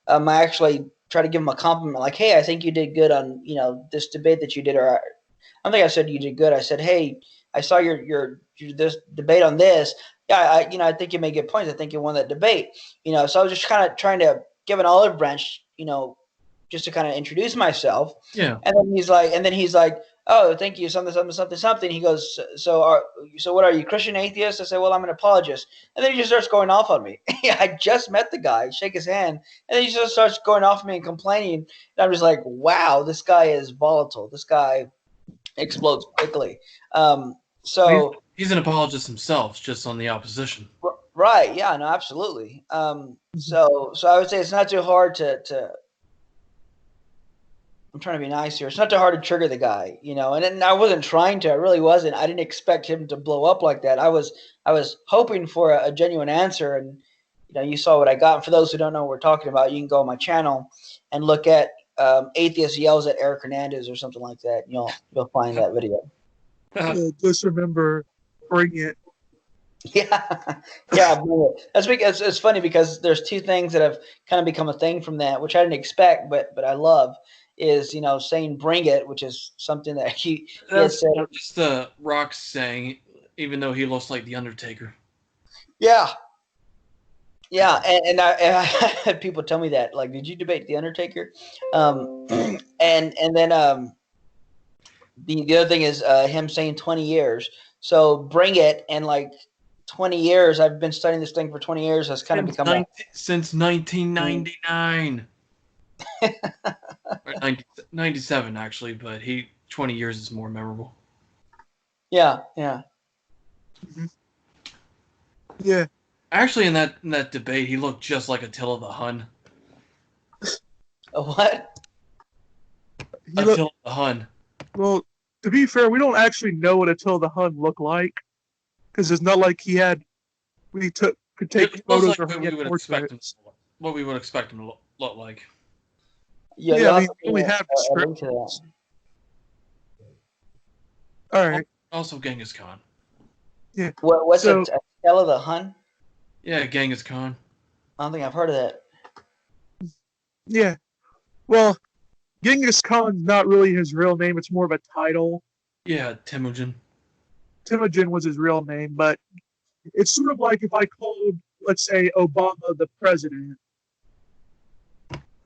I actually tried to give him a compliment, like, "Hey, I think you did good on this debate that you did." Or I don't think I said you did good. I said, "Hey, I saw your this debate on this. Yeah, I think you made good points. I think you won that debate. So I was just kind of trying to give an olive branch, just to kind of introduce myself." Yeah. And then he's like, "Oh, thank you, something, something, something, something." He goes, so what are you, Christian atheist?" I said, "Well, I'm an apologist." And then he just starts going off on me. I just met the guy, shake his hand, and then he just starts going off on me and complaining. And I'm just like, wow, this guy is volatile. This guy explodes quickly. So He's an apologist himself, just on the opposition. right, yeah, no, absolutely. So I would say it's not too hard to I'm trying to be nice here. It's not too hard to trigger the guy, and I wasn't trying to. I really wasn't. I didn't expect him to blow up like that. I was hoping for a genuine answer, and you saw what I got. And for those who don't know what we're talking about, you can go on my channel and look at Atheist Yells at Eric Hernandez or something like that. You'll find that video. Just remember, bring it. Yeah, yeah. That's because it's funny because there's two things that have kind of become a thing from that, which I didn't expect, but I love. Is saying "bring it," which is something that he has said. Just the Rock saying, even though he looks like the Undertaker. Yeah, yeah, and I had people tell me that, like, "Did you debate the Undertaker?" And then the other thing is him saying 20 years. So "bring it," and like 20 years. I've been studying this thing for 20 years. Has kind of become since 1999. 97 actually, but 20 years is more memorable. Yeah, yeah. Mm-hmm. Yeah. Actually, in that debate, he looked just like Attila the Hun. A what? Attila the Hun. Well, to be fair, we don't actually know what Attila the Hun looked like, because it's not like could take photos like or what we would expect him to look like. Yeah, I mean, we only have descriptions. All right. Also, Genghis Khan. Yeah. What's Attila the Hun? Yeah, Genghis Khan. I don't think I've heard of that. Yeah. Well, Genghis Khan's not really his real name. It's more of a title. Yeah, Temujin. Temujin was his real name, but it's sort of like if I called, let's say, Obama the president.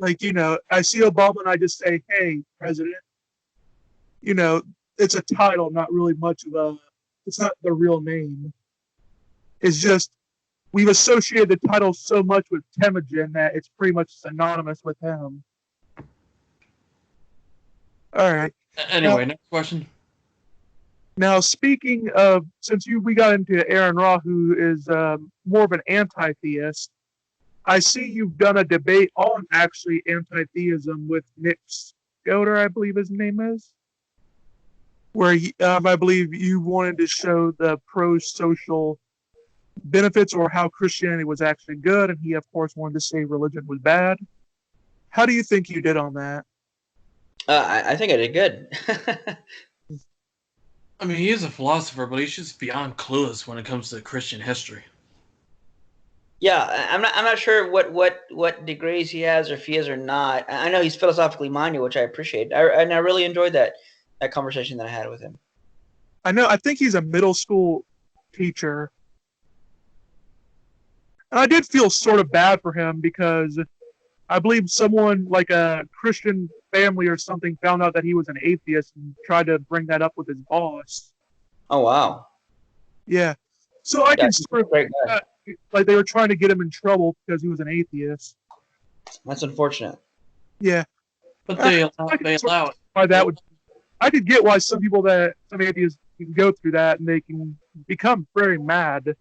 Like, I see Obama and I just say, "Hey, president." It's a title, not really much of it's not the real name. It's just, we've associated the title so much with Temujin that it's pretty much synonymous with him. All right. Anyway, next question. Now, speaking of, since we got into Aaron Ra, who is more of an anti-theist, I see you've done a debate on actually anti-theism with Nick Scoder, I believe his name is, where I believe you wanted to show the pro-social benefits or how Christianity was actually good, and he, of course, wanted to say religion was bad. How do you think you did on that? I think I did good. I mean, he is a philosopher, but he's just beyond clueless when it comes to Christian history. Yeah, I'm not sure what degrees he has or if he is or not. I know he's philosophically minded, which I appreciate. And I really enjoyed that conversation that I had with him. I think he's a middle school teacher. And I did feel sort of bad for him because I believe someone like a Christian family or something found out that he was an atheist and tried to bring that up with his boss. Oh, wow. Yeah. So I can sort of, like they were trying to get him in trouble because he was an atheist. That's unfortunate. Yeah. But they allow it. I could get why some atheists can go through that and they can become very mad.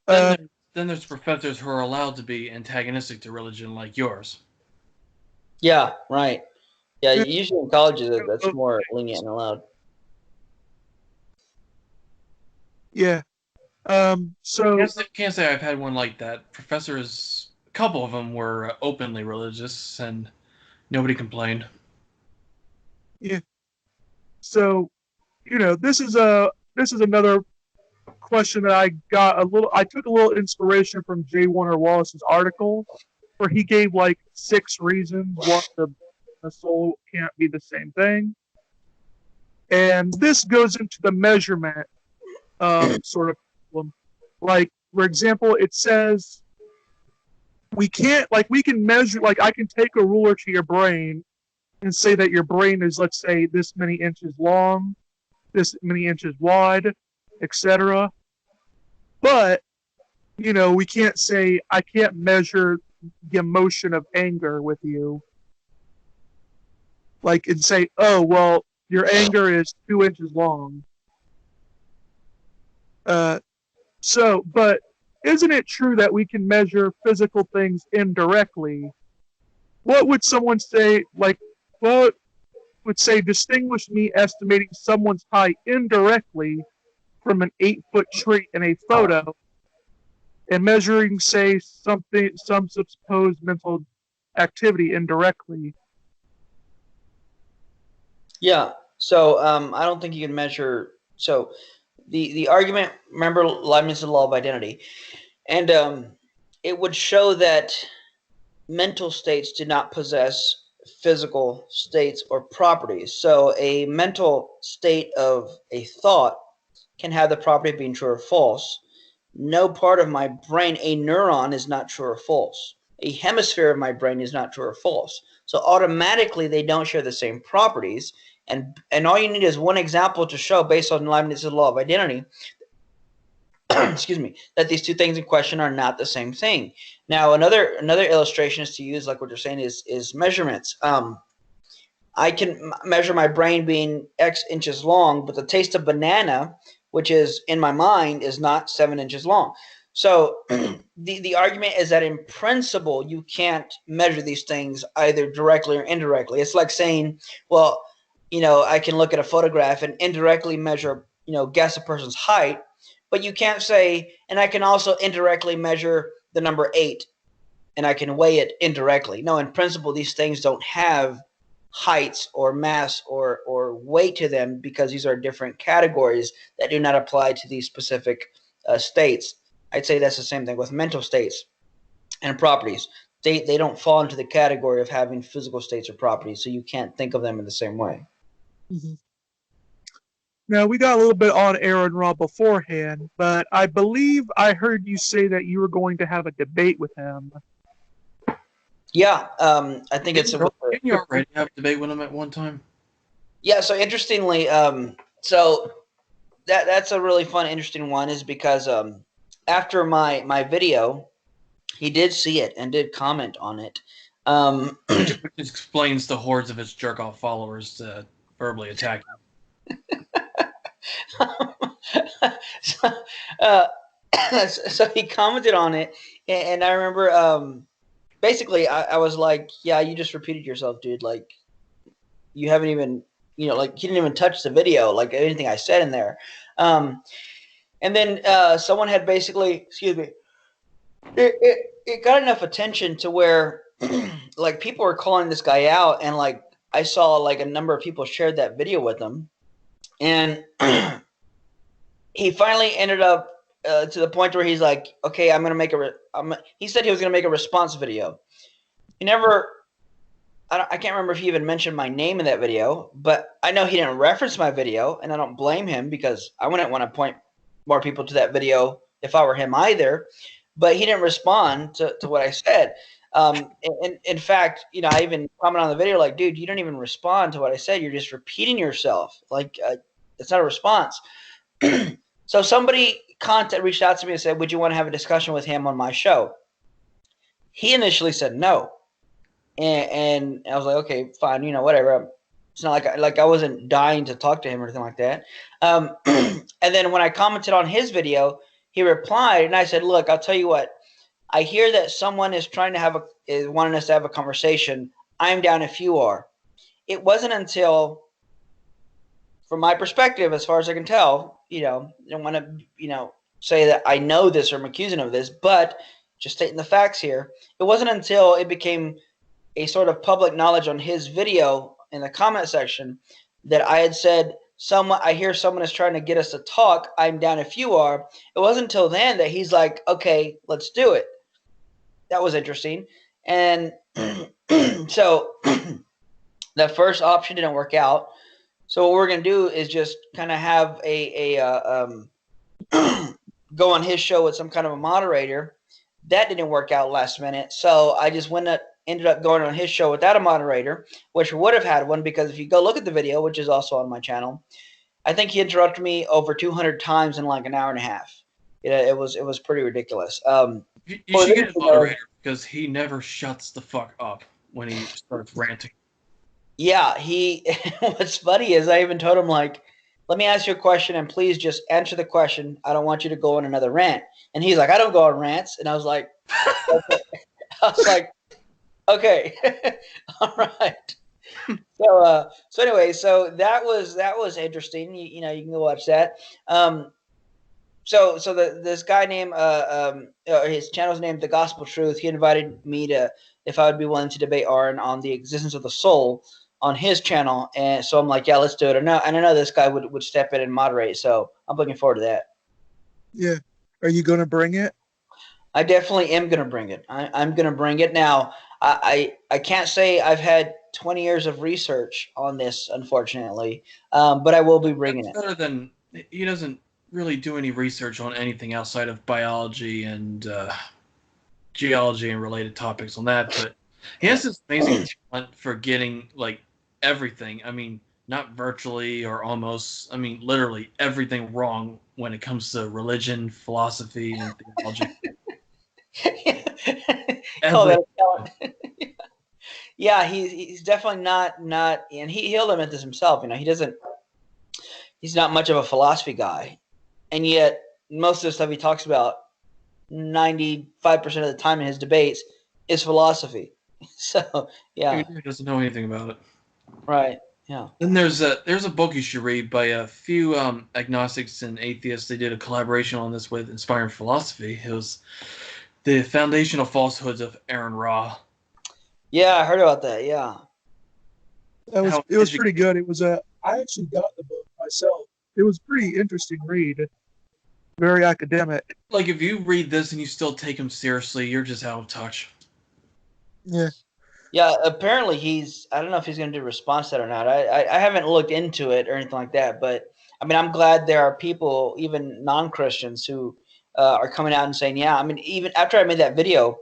Then there's professors who are allowed to be antagonistic to religion like yours. Yeah, right. Yeah, Yeah. usually in colleges that's more lenient and allowed. Yeah. So Can't say I've had one like that. Professors, a couple of them were openly religious, and nobody complained. yeah. So this is another question that I got a little. I took a little inspiration from J. Warner Wallace's article, where he gave like 6 reasons why the soul can't be the same thing, and this goes into the measurement sort of problem. Like, for example, it says we can measure, like I can take a ruler to your brain and say that your brain is, let's say, this many inches long, this many inches wide, etc. But we can't say I can't measure the emotion of anger with you, like, and say, oh well, your anger is 2 inches long. But isn't it true that we can measure physical things indirectly? What would someone say? Like, what would say distinguish me estimating someone's height indirectly from an 8-foot tree in a photo, and measuring, say, some supposed mental activity indirectly? Yeah. So I don't think you can measure. So the argument. Remember, Leibniz's law of identity, and it would show that mental states do not possess physical states or properties. So a mental state of a thought can have the property of being true or false. No part of my brain, a neuron, is not true or false. A hemisphere of my brain is not true or false. So automatically they don't share the same properties. And all you need is one example to show, based on Leibniz's law of identity, excuse me, that these two things in question are not the same thing. Now, another illustration is to use, like what you're saying, is measurements. I can measure my brain being X inches long, but the taste of banana, which is in my mind, is not 7 inches long. So the argument is that in principle, you can't measure these things either directly or indirectly. It's like saying, well, I can look at a photograph and indirectly measure, guess a person's height, but you can't say, and I can also indirectly measure the number 8 and I can weigh it indirectly. No, in principle, these things don't have heights or mass or weight to them, because these are different categories that do not apply to these specific states. I'd say that's the same thing with mental states and properties. They don't fall into the category of having physical states or properties, so you can't think of them in the same way. Mm-hmm. Now, we got a little bit on Aaron Raw beforehand, but I believe I heard you say that you were going to have a debate with him. Yeah, I think it's. Didn't you already have a debate with him at one time? Yeah. So interestingly, so that's a really fun, interesting one, is because after my video, he did see it and did comment on it. Which explains the hordes of his jerk-off followers to verbally attack him. So he commented on it, and I remember basically I was like, yeah, you just repeated yourself, dude. Like, you haven't even, like, he didn't even touch the video, like anything I said in there. And then someone had basically, excuse me, it got enough attention to where like people were calling this guy out, and like I saw like a number of people shared that video with him, and he finally ended up to the point where he's like, okay, I'm gonna make he said he was gonna make a response video. He never. I can't remember if he even mentioned my name in that video, but I know he didn't reference my video, and I don't blame him, because I wouldn't want to point more people to that video if I were him either. But he didn't respond to what I said. In fact, I even commented on the video like, dude, you didn't even respond to what I said. You're just repeating yourself. Like, it's not a response. So somebody reached out to me and said, would you want to have a discussion with him on my show? He initially said no. And I was like, okay, fine, whatever. It's not like I wasn't dying to talk to him or anything like that. And then when I commented on his video, he replied, and I said, look, I'll tell you what. I hear that someone is trying to wanting us to have a conversation. I'm down if you are. It wasn't until, from my perspective, as far as I can tell, I don't want to, say that I know this or I'm accusing of this, but just stating the facts here. It wasn't until it became a sort of public knowledge on his video in the comment section that I had said, I hear someone is trying to get us to talk. I'm down if you are. It wasn't until then that he's like, okay, let's do it. That was interesting. And so that first option didn't work out. So what we're going to do is just kind of have go on his show with some kind of a moderator. That didn't work out last minute. So I just ended up going on his show without a moderator, which would have had one, because if you go look at the video, which is also on my channel, I think he interrupted me over 200 times in like an hour and a half. It was pretty ridiculous. You should get a moderator because he never shuts the fuck up when he starts ranting. Yeah, what's funny is I even told him, like, let me ask you a question and please just answer the question. I don't want you to go on another rant. And he's like, I don't go on rants. And I was like, okay. Okay, all right. So anyway, so that was interesting. You can go watch that. This guy named his channel's named The Gospel Truth. He invited me to, if I would be willing to debate Aaron on the existence of the soul on his channel, and so I'm like, yeah, let's do it. And I know this guy would step in and moderate, so I'm looking forward to that. Yeah, are you going to bring it? I definitely am going to bring it. I'm going to bring it. Now, I can't say I've had 20 years of research on this, unfortunately, but I will be bringing it. Better than, he doesn't really do any research on anything outside of biology and geology and related topics on that, but he has this amazing talent for getting like everything. I mean, not virtually or almost. I mean, literally everything wrong when it comes to religion, philosophy, and theology. Yeah, he's definitely not, and he'll admit this himself. He's not much of a philosophy guy, and yet most of the stuff he talks about, 95% of the time in his debates, is philosophy. So yeah, he doesn't know anything about it. Right. Yeah. Then there's a book you should read by a few agnostics and atheists. They did a collaboration on this with Inspiring Philosophy. It was The Foundational Falsehoods of Aaron Ra. Yeah, I heard about that. Yeah. It was pretty good. It was I actually got the book myself. It was pretty interesting read. Very academic. Like, if you read this and you still take him seriously, you're just out of touch. Yeah. Yeah, apparently I don't know if he's going to do a response to that or not. I haven't looked into it or anything like that, but I mean, I'm glad there are people, even non-Christians, who are coming out and saying, yeah, I mean, even after I made that video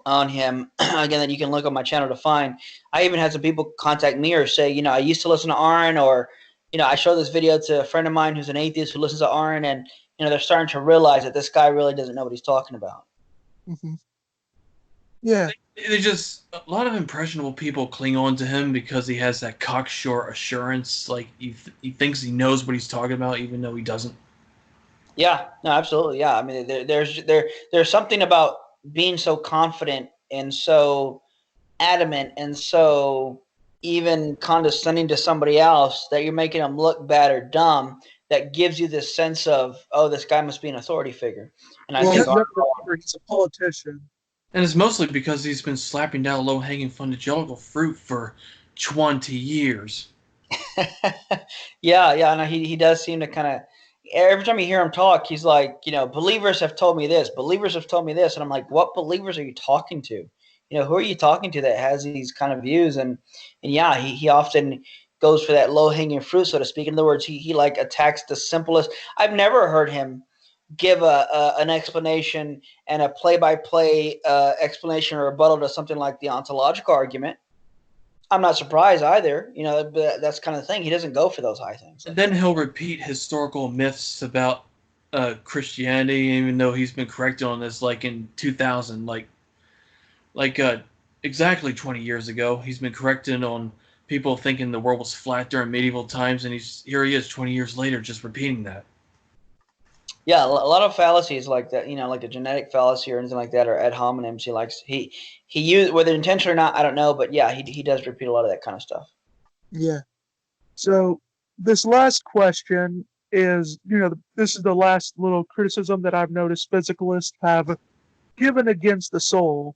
on him, again, that you can look on my channel to find, I even had some people contact me or say, I used to listen to Aaron, or, I showed this video to a friend of mine who's an atheist who listens to Aaron, and, they're starting to realize that this guy really doesn't know what he's talking about. Mm-hmm. Yeah. They just, a lot of impressionable people cling on to him because he has that cocksure assurance. Like, he thinks he knows what he's talking about, even though he doesn't. Yeah, no, absolutely. Yeah. I mean, there's something about being so confident and so adamant and so even condescending to somebody else that you're making them look bad or dumb, that gives you this sense of, oh, this guy must be an authority figure. And I think he's a politician. And it's mostly because he's been slapping down low-hanging evangelical fruit for 20 years. Yeah, no, he does seem to kind of, every time you hear him talk, he's like, believers have told me this, believers have told me this. And I'm like, what believers are you talking to? Who are you talking to that has these kind of views? And yeah, he often goes for that low-hanging fruit, so to speak. In other words, he like attacks the simplest. I've never heard him give an explanation and a play-by-play explanation or rebuttal to something like the ontological argument. I'm not surprised either. But that's kind of the thing. He doesn't go for those high things. And then he'll repeat historical myths about Christianity, even though he's been corrected on this, like in 2000, exactly 20 years ago. He's been corrected on people thinking the world was flat during medieval times, and here he is 20 years later just repeating that. Yeah, a lot of fallacies like that, like the genetic fallacy or anything like that, or ad hominems. He used, whether intentional or not, I don't know, but yeah, he does repeat a lot of that kind of stuff. Yeah. So this last question is, this is the last little criticism that I've noticed physicalists have given against the soul.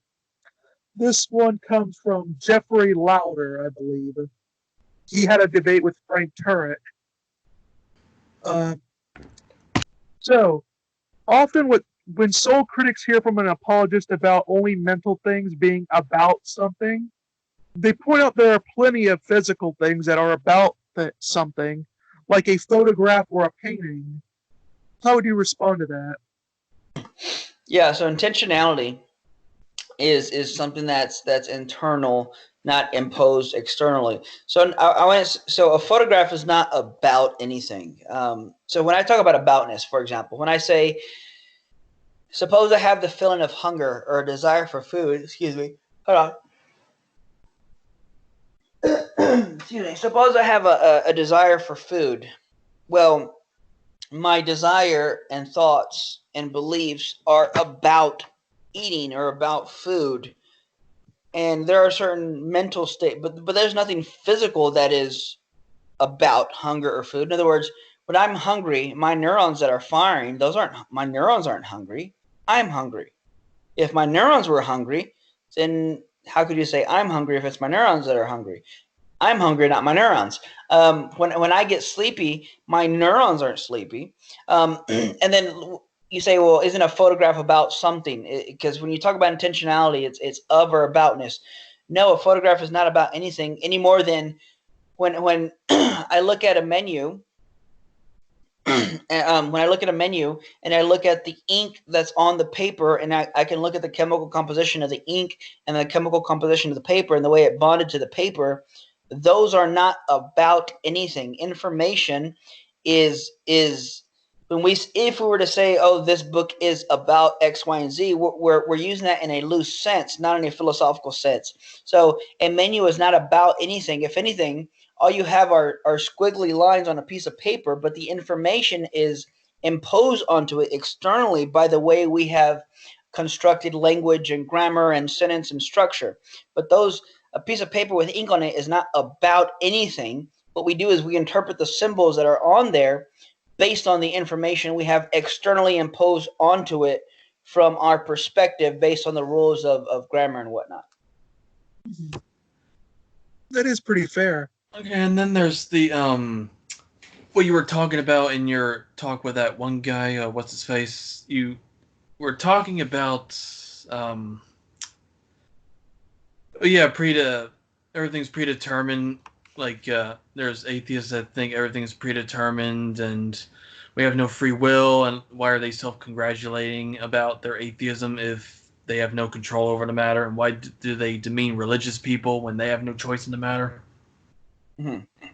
This one comes from Jeffrey Lauder, I believe. He had a debate with Frank Turek. Uh, so often when soul critics hear from an apologist about only mental things being about something, they point out there are plenty of physical things that are about something, like a photograph or a painting. How would you respond to that? Yeah, so intentionality is something that's internal, not imposed externally. So so a photograph is not about anything. So when I talk about aboutness, for example, when I say, suppose I have the feeling of hunger or a desire for food, excuse me, hold on. Excuse me. Suppose I have a desire for food. Well, my desire and thoughts and beliefs are about eating or about food. And there are certain mental state, but there's nothing physical that is about hunger or food. In other words, when I'm hungry, my neurons that are firing, my neurons aren't hungry. I'm hungry. If my neurons were hungry, then how could you say I'm hungry if it's my neurons that are hungry? I'm hungry, not my neurons. When I get sleepy, my neurons aren't sleepy. And then you say, well, isn't a photograph about something? Because when you talk about intentionality, it's of or aboutness. No, a photograph is not about anything any more than when I look at a menu. When I look at a menu and I look at the ink that's on the paper, and I can look at the chemical composition of the ink and the chemical composition of the paper and the way it bonded to the paper, those are not about anything. Information is when if we were to say, oh, this book is about X, Y, and Z, we're using that in a loose sense, not in a philosophical sense. So a menu is not about anything. If anything, all you have are squiggly lines on a piece of paper, but the information is imposed onto it externally by the way we have constructed language and grammar and sentence and structure. But a piece of paper with ink on it is not about anything. What we do is we interpret the symbols that are on there based on the information we have externally imposed onto it from our perspective based on the rules of grammar and whatnot. That is pretty fair. Okay, and then there's the what you were talking about in your talk with that one guy, what's his face? You were talking about yeah, everything's predetermined. Like there's atheists that think everything's predetermined and we have no free will, and why are they self-congratulating about their atheism if they have no control over the matter, and why do they demean religious people when they have no choice in the matter? Mm-hmm.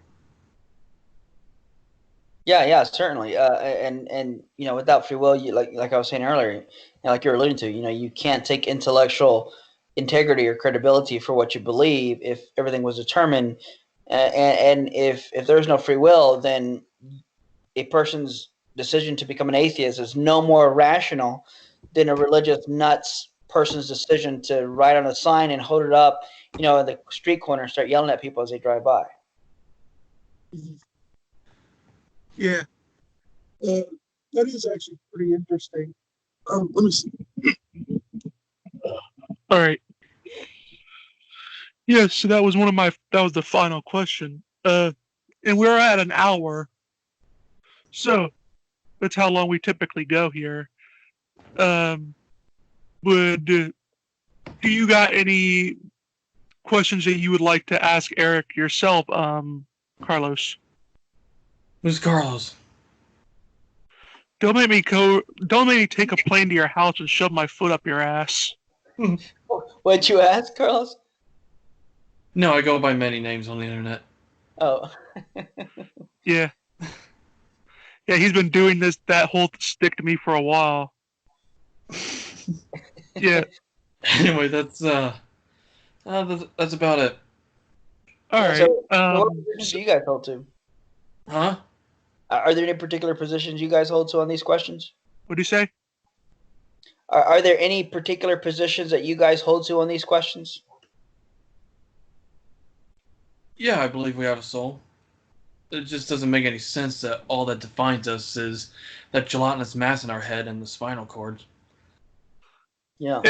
Yeah, certainly. And without free will, you like I was saying earlier, like you're alluding to, you can't take intellectual integrity or credibility for what you believe if everything was determined. And if there's no free will, then a person's decision to become an atheist is no more rational than a religious nuts person's decision to write on a sign and hold it up, in the street corner and start yelling at people as they drive by. Yeah, that is actually pretty interesting. Let me see. All right. Yeah, so that was that was the final question. And we're at an hour. So that's how long we typically go here. Do you got any questions that you would like to ask Eric yourself, Carlos? Who's Carlos? Don't make me take a plane to your house and shove my foot up your ass. What'd you ask, Carlos? No, I go by many names on the internet. Oh. Yeah. Yeah, he's been doing that whole stick to me for a while. Yeah. Anyway, that's about it. All right. So what positions do you guys hold to? Huh? Are there any particular positions you guys hold to on these questions? What do you say? Are there any particular positions that you guys hold to on these questions? Yeah, I believe we have a soul. It just doesn't make any sense that all that defines us is that gelatinous mass in our head and the spinal cord. Yeah.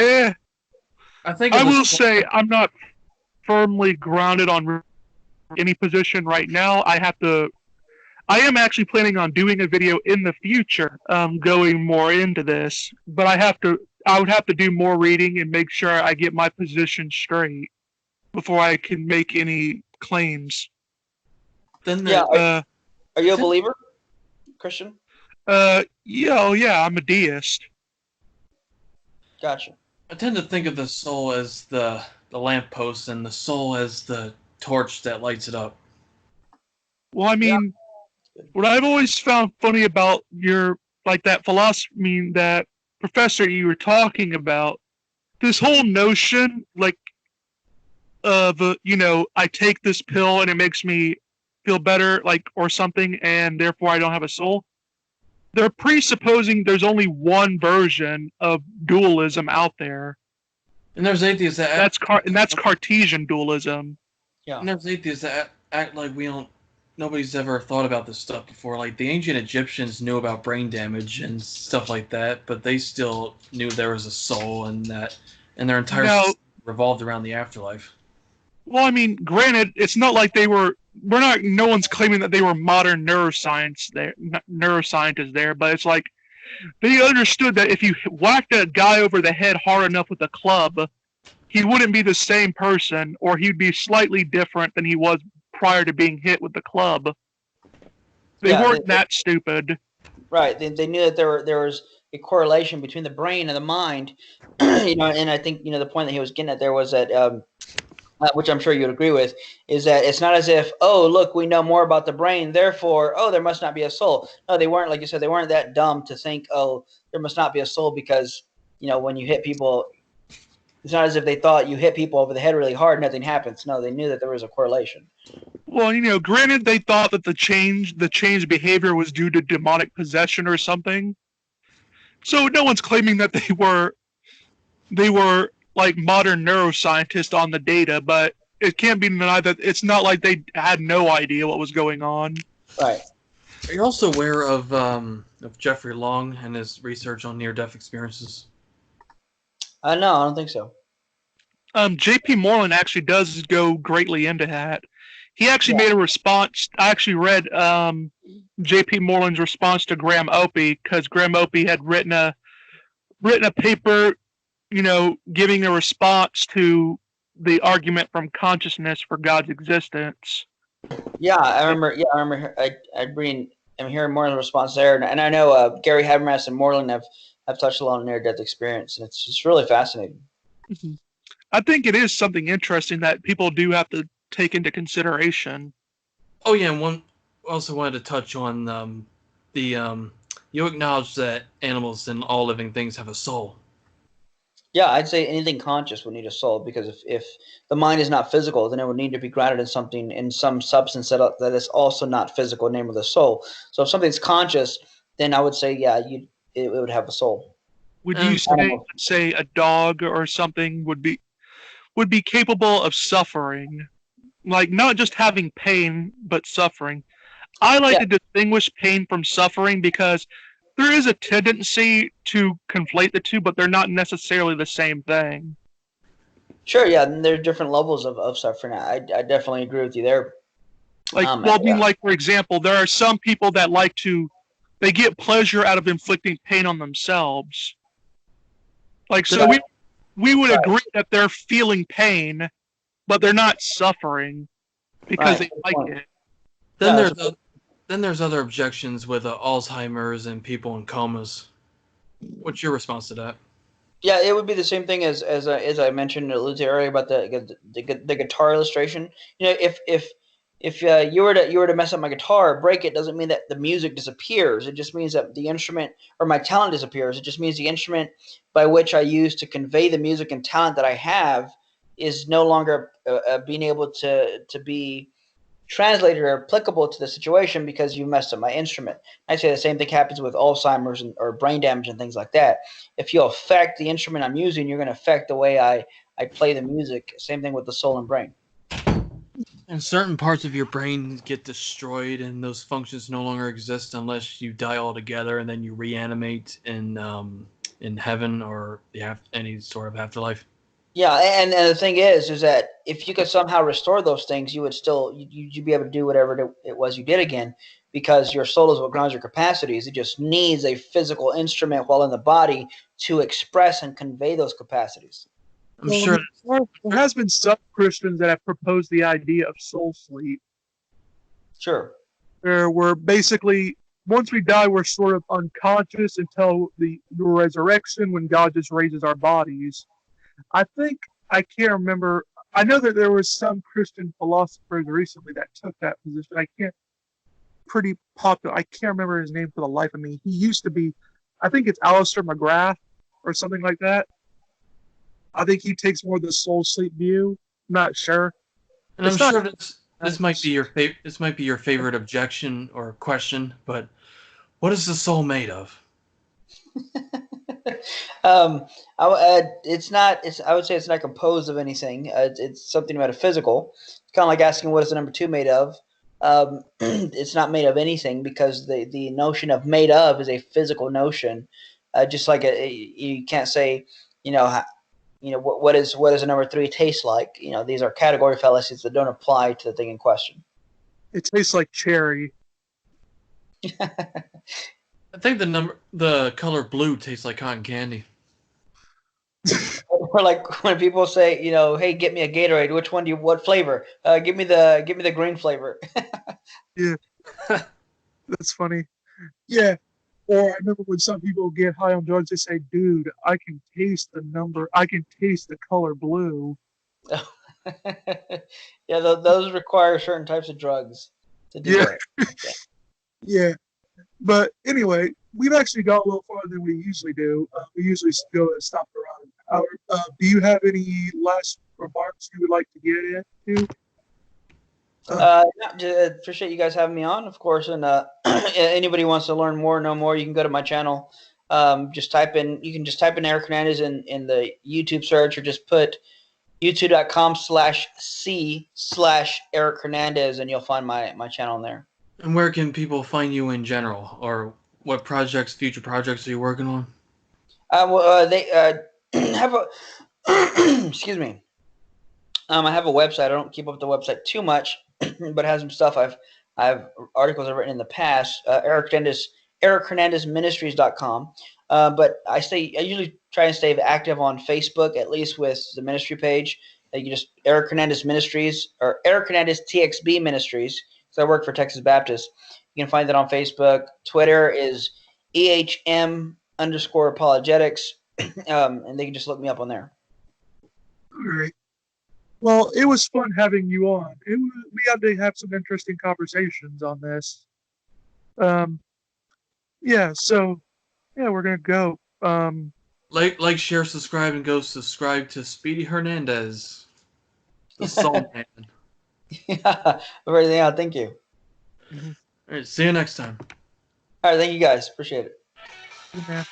I think I of the will soul. say I'm not firmly grounded on any position right now. I am actually planning on doing a video in the future, going more into this, but I would have to do more reading and make sure I get my position straight before I can make any claims. Then Yeah. the, Are you a believer, Christian? Yeah, I'm a deist. Gotcha. I tend to think of the soul as the lamppost and the soul as the torch that lights it up. Well, I mean, what I've always found funny about that philosophy, that professor you were talking about, this whole notion, of, I take this pill and it makes me feel better, or something, and therefore I don't have a soul. They're presupposing there's only one version of dualism out there. And there's atheists that that's Cartesian dualism. Yeah. And there's atheists that act like nobody's ever thought about this stuff before. Like the ancient Egyptians knew about brain damage and stuff like that, but they still knew there was a soul and their entire system revolved around the afterlife. Well, I mean, granted, it's not like no one's claiming that they were modern neuroscientists there, but it's like they understood that if you whacked a guy over the head hard enough with a club, he wouldn't be the same person, or he'd be slightly different than he was prior to being hit with the club. They weren't that stupid. Right. They knew that there was a correlation between the brain and the mind. And I think, the point that he was getting at there was that, which I'm sure you'd agree with, is that it's not as if, oh, look, we know more about the brain, therefore, oh, there must not be a soul. No, they weren't, like you said, they weren't that dumb to think, oh, there must not be a soul because, when you hit people, it's not as if they thought you hit people over the head really hard, nothing happens. No, they knew that there was a correlation. Well, granted, they thought that the change behavior was due to demonic possession or something. So no one's claiming that they were like modern neuroscientists on the data, but it can't be denied that it's not like they had no idea what was going on. Right. Are you also aware of Jeffrey Long and his research on near-death experiences? No, I don't think so. J.P. Moreland actually does go greatly into that. He actually made a response. I actually read J.P. Moreland's response to Graham Opie, because Graham Opie had written a paper, giving a response to the argument from consciousness for God's existence. Yeah, I remember. Yeah, I remember. I'm hearing Moreland's response there, and I know Gary Habermas and Moreland have touched a lot on near-death experience, and it's just really fascinating. Mm-hmm. I think it is something interesting that people do have to take into consideration. Oh yeah, and also wanted to touch on you acknowledge that animals and all living things have a soul. Yeah, I'd say anything conscious would need a soul, because if the mind is not physical, then it would need to be grounded in some substance that is also not physical, namely the soul. So if something's conscious, then I would say, it would have a soul. Would you say a dog or something would be capable of suffering, like not just having pain but suffering? I like to distinguish pain from suffering, because there is a tendency to conflate the two, but they're not necessarily the same thing. Sure, yeah, and there are different levels of suffering. I definitely agree with you there. Like, for example, there are some people that they get pleasure out of inflicting pain on themselves. Like, so we would agree that they're feeling pain, but they're not suffering because they like it. Then there's other objections with Alzheimer's and people in comas. What's your response to that? Yeah, it would be the same thing as I mentioned a little bit earlier about the guitar illustration. If you were to mess up my guitar, break it, doesn't mean that the music disappears. It just means that the instrument or my talent disappears. It just means the instrument by which I use to convey the music and talent that I have is no longer being able to be translated or applicable to the situation because you messed up my instrument. I say the same thing happens with Alzheimer's or brain damage and things like that. If you affect the instrument I'm using, you're going to affect the way I play the music. Same thing with the soul and brain. And certain parts of your brain get destroyed, and those functions no longer exist unless you die altogether, and then you reanimate in heaven or any sort of afterlife. Yeah, and the thing is that if you could somehow restore those things, you would still you'd be able to do whatever it was you did again, because your soul is what grounds your capacities. It just needs a physical instrument while in the body to express and convey those capacities. I'm sure there has been some Christians that have proposed the idea of soul sleep. Sure. Where we're basically, once we die, we're sort of unconscious until the resurrection, when God just raises our bodies. I think, I can't remember, I know that there was some Christian philosophers recently that took that position. Pretty popular. I can't remember his name for the life of me. He used to be, I think it's Alistair McGrath or something like that. I think he takes more of the soul sleep view. I'm not sure. And I'm sure this might be your favorite objection or question, but what is the soul made of? It's not. I would say it's not composed of anything. It's something metaphysical. It's kind of like asking what is the number 2 made of. It's not made of anything, because the notion of made of is a physical notion. Just like you can't say, what does a number 3 taste like? These are category fallacies that don't apply to the thing in question. It tastes like cherry. I think the color blue tastes like cotton candy. Or like when people say, hey, get me a Gatorade. Which one what flavor? Give me the green flavor. Yeah, that's funny. Yeah. Or I remember when some people get high on drugs, they say, dude, I can taste the color blue. Yeah, those require certain types of drugs to do that. Yeah. But anyway, we've actually gone a little farther than we usually do. We usually go and stop around an hour. Do you have any last remarks you would like to get into? Appreciate you guys having me on, of course. And anybody wants to learn more, know more, you can go to my channel. You can just type in Eric Hernandez in the YouTube search, or just put youtube.com/c/Eric Hernandez, and you'll find my channel in there. And where can people find you in general, or what future projects are you working on? They have a excuse me. I have a website. I don't keep up with the website too much, but it has some stuff I've articles I've written in the past. EricHernandezMinistries.com. But I usually try and stay active on Facebook, at least with the ministry page. You just Eric Hernandez Ministries, or Eric Hernandez TXB Ministries. So I work for Texas Baptist. You can find that on Facebook. Twitter is EHM_apologetics, and they can just look me up on there. All right. Well, it was fun having you on. We had to have some interesting conversations on this. Yeah. So, yeah, we're gonna go. Like, share, subscribe, and go subscribe to Speedy Hernandez, the Soul Man. Yeah, for everything out. Thank you. All right, see you next time. All right, thank you guys. Appreciate it. Yeah.